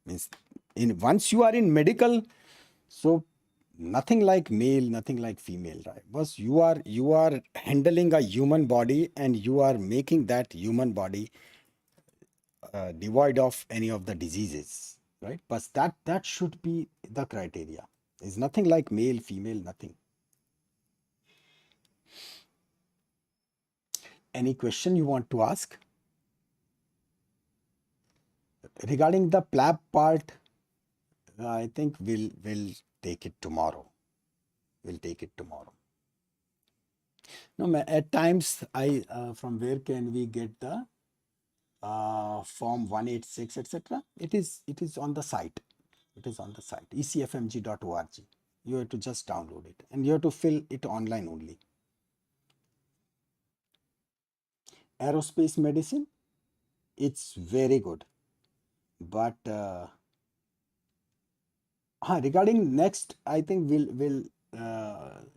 Means in once you are in medical, so nothing like male, nothing like female, right? Because you are handling a human body and you are making that human body devoid of any of the diseases, right? But that should be the criteria. It's nothing like male, female, nothing. Any question you want to ask regarding the PLAB part? I think we'll take it tomorrow. We'll take it tomorrow. No, at times I from where can we get the form 186, etc.? It is on the site. It is on the site ecfmg.org. You have to just download it and you have to fill it online only. Aerospace medicine, it's very good. But regarding next, I think we'll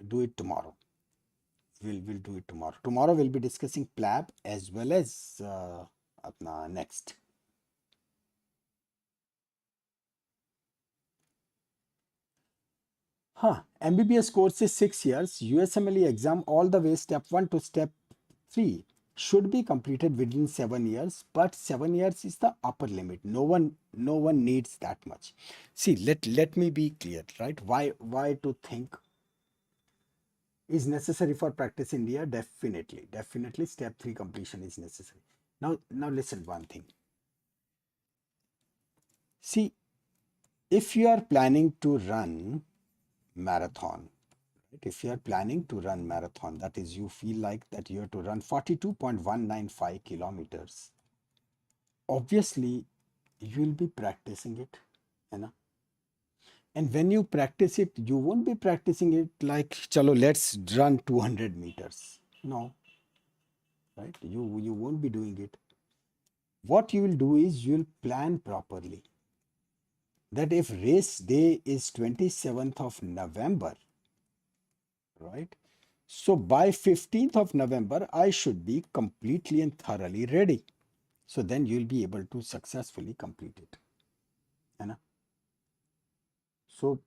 do it tomorrow. We'll do it tomorrow. Tomorrow we'll be discussing PLAB as well as apna next. MBBS course is 6 years. USMLE exam all the way step 1 to step 3 should be completed within 7 years, but 7 years is the upper limit. No one needs that much. See, let me be clear, right? Why to think is necessary for practice India? Definitely step 3 completion is necessary. Now listen one thing. See, if you are planning to run marathon, right? If you are planning to run marathon, that is, you feel like that you have to run 42.195 kilometers. Obviously, you will be practicing it, you know. And when you practice it, you won't be practicing it like, chalo, let's run 200 meters. No, right? You won't be doing it. What you will do is you'll plan properly. That if race day is 27th of November, right? So by 15th of November, I should be completely and thoroughly ready. So then you'll be able to successfully complete it. You know? So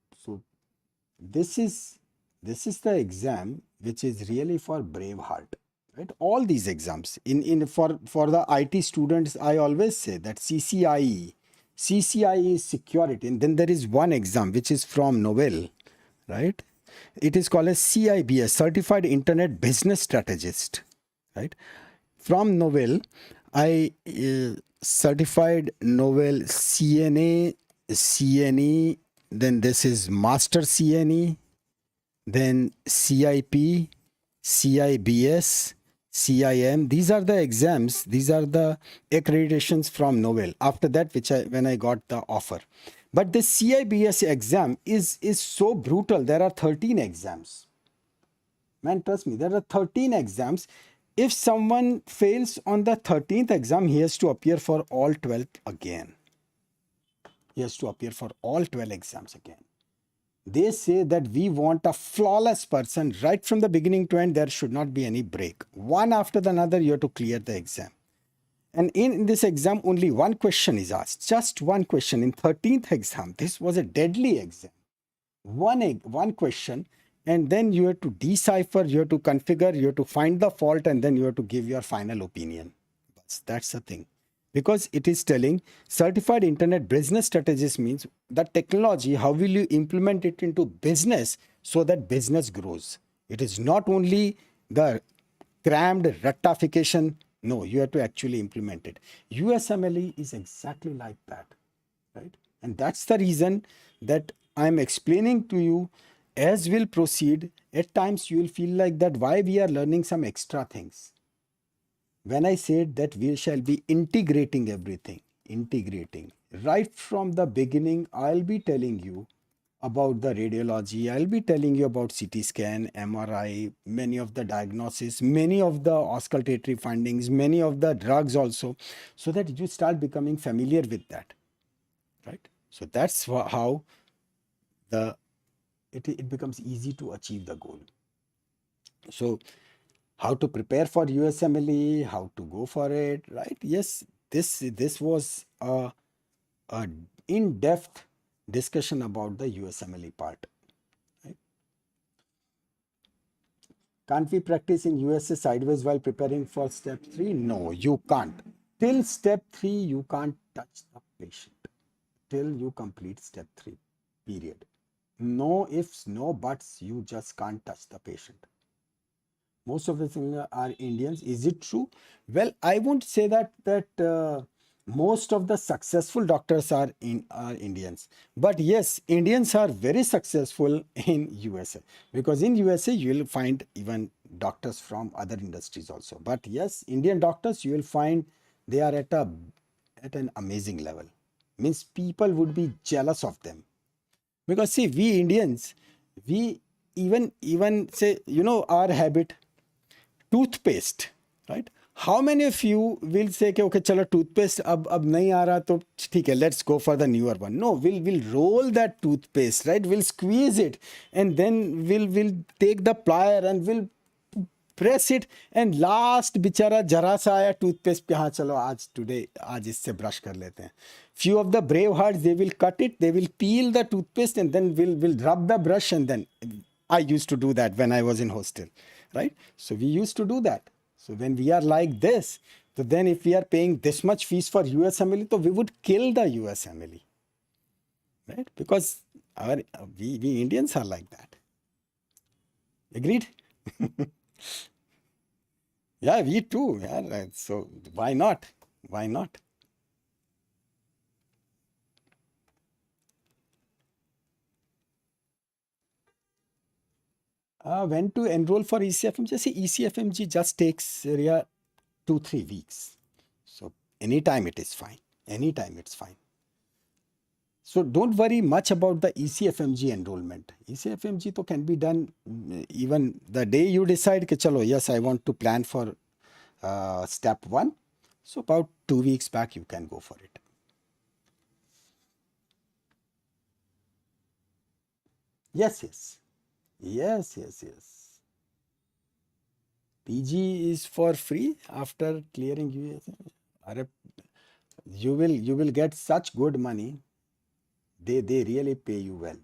this is the exam which is really for brave heart. Right? All these exams in for the IT students, I always say that CCIE is security, and then there is one exam which is from Novel, right? It is called as CIBS, Certified Internet Business Strategist, right? From Novel, I certified Novel CNE, then this is Master CNE, then CIP, CIBS, CIM. These are the exams. These are the accreditations from Novel. After that, when I got the offer. But the CIBS exam is so brutal. There are 13 exams. Man, trust me, there are 13 exams. If someone fails on the 13th exam, he has to appear for all 12 again. He has to appear for all 12 exams again. They say that we want a flawless person right from the beginning to end. There should not be any break. One after the another, you have to clear the exam. And in this exam, only one question is asked. Just one question. In 13th exam, this was a deadly exam. One question, and then you have to decipher, you have to configure, you have to find the fault, and then you have to give your final opinion. That's the thing. Because it is telling certified internet business strategist means the technology, how will you implement it into business so that business grows. It is not only the crammed ratification. No, you have to actually implement it. USMLE is exactly like that, right? And that's the reason that I'm explaining to you. As we'll proceed, at times you will feel like that why we are learning some extra things. When I said that we shall be integrating everything, integrating right from the beginning, I'll be telling you about the radiology, I'll be telling you about CT scan, MRI, many of the diagnosis, many of the auscultatory findings, many of the drugs also, so that you start becoming familiar with that, right? So that's how the it becomes easy to achieve the goal. So how to prepare for USMLE, how to go for it, right? Yes, this was a in-depth discussion about the USMLE part. Right? Can't we practice in USA sideways while preparing for step 3? No, you can't. Till step 3, you can't touch the patient. Till you complete step 3, period. No ifs, no buts, you just can't touch the patient. Most of the things are Indians. Is it true? Well, I won't say that most of the successful doctors are Indians, but yes, Indians are very successful in USA, because in USA you will find even doctors from other industries also. But yes, Indian doctors you will find they are at an amazing level. Means people would be jealous of them, because see, we Indians, we even say, our habit, toothpaste, right? How many of you will say कि okay चलो toothpaste अब नहीं आ रहा तो ठीक है, let's go for the newer one? No, we'll roll that toothpaste, right? We'll squeeze it, and then we'll take the plier and we'll press it, and last बेचारा जरा सा आया toothpaste पे, हाँ चलो आज today आज इससे brush कर लेते हैं. Few of the brave hearts, they will cut it, they will peel the toothpaste, and then we'll rub the brush, and then I used to do that when I was in hostel, right? So we used to do that. So when we are like this, so then if we are paying this much fees for USMLE, so we would kill the USMLE, right? Because we Indians are like that. Agreed? Yeah, we too. Yeah, right. So why not? Why not? When to enroll for ECFMG? See, ECFMG just takes 2-3 weeks. So anytime it is fine. Anytime it's fine. So don't worry much about the ECFMG enrollment. ECFMG to can be done even the day you decide कि चलो yes I want to plan for step 1. So about 2 weeks back you can go for it. Yes, yes, yes, yes, yes. PG is for free after clearing USMLE. You will get such good money. They really pay you well.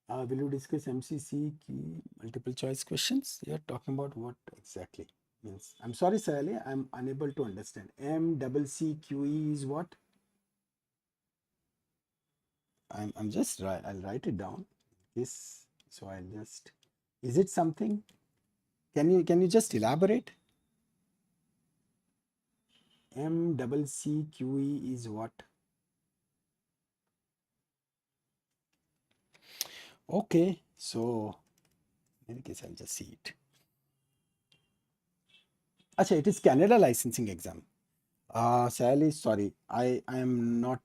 Will you discuss MCC key multiple choice questions? You're talking about what exactly? Means I'm sorry, Sally, I'm unable to understand. MCCQE is what? I'm just I'll write it down. This so I'll just, is it something? Can you just elaborate? MCCQE is what? Okay, so in any case I'll just see it. Acha, it is Canada licensing exam. Sally, sorry, I am not.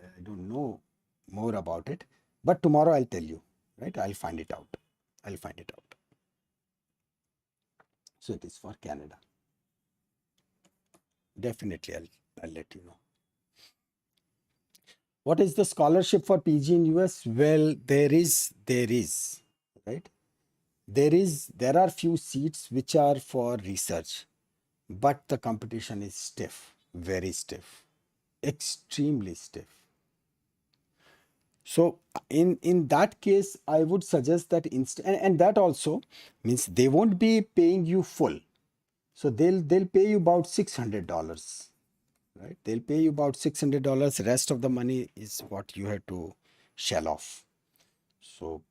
I don't know more about it, but tomorrow I'll tell you. Right? I'll find it out. I'll find it out. So it is for Canada. Definitely, I'll let you know. What is the scholarship for PG in US? Well, there is, right? There are few seats which are for research, but the competition is stiff, very stiff, extremely stiff. So in that case, I would suggest that and that also means they won't be paying you full. So they'll pay you about $600, right? They'll pay you about $600. Rest of the money is what you have to shell off. So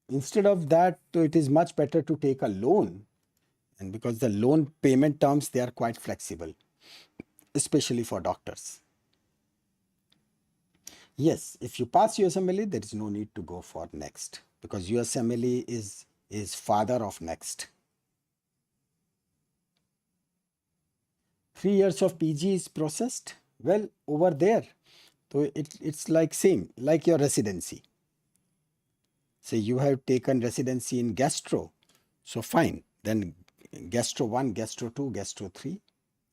instead of that, it is much better to take a loan, and because the loan payment terms they are quite flexible, especially for doctors. Yes, if you pass USMLE, there is no need to go for next because USMLE is father of next. 3 years of PG is processed. Well, over there, so it's like same like your residency. Say you have taken residency in gastro, so fine. Then gastro 1, gastro 2, gastro 3,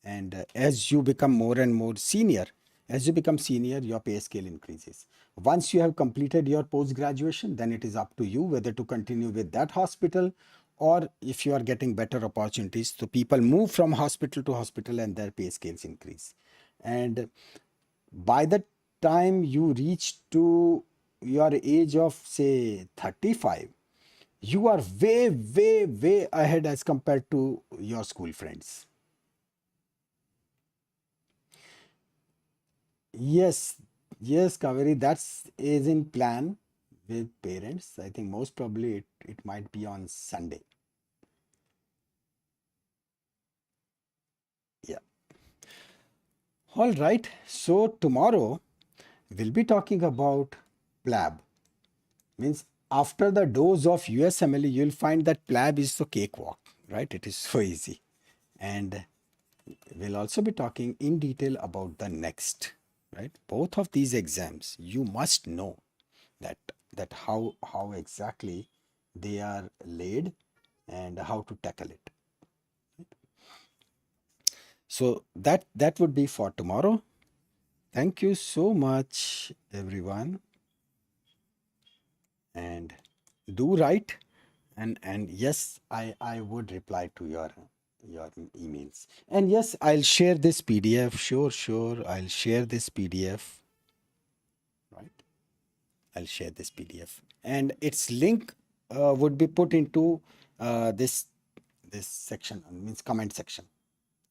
and as you become more and more senior, as you become senior, your pay scale increases. Once you have completed your post graduation, then it is up to you whether to continue with that hospital or if you are getting better opportunities. So people move from hospital to hospital and their pay scales increase. And by the time you reach to your age of say 35, you are way ahead as compared to your school friends. Yes, yes, Kaveri, that's is in plan with parents. I think most probably it might be on Sunday. Yeah. All right. So tomorrow we'll be talking about PLAB. Means after the dose of USMLE, you'll find that PLAB is the cakewalk, right? It is so easy. And we'll also be talking in detail about the next, right? Both of these exams, you must know that that how exactly they are laid and how to tackle it. So that would be for tomorrow. Thank you so much, everyone, and do write. And yes, I would reply to your emails. And yes, I'll share this PDF. Sure, sure. I'll share this PDF. Right. I'll share this PDF, and its link would be put into this section, means comment section,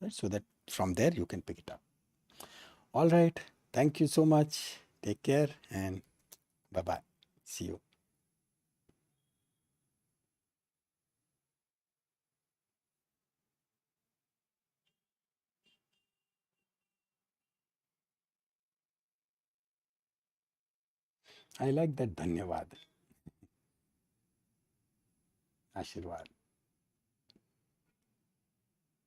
right? So that from there you can pick it up. All right. Thank you so much. Take care and bye bye. See you. I like that. Dhanyavad. Ashirwad.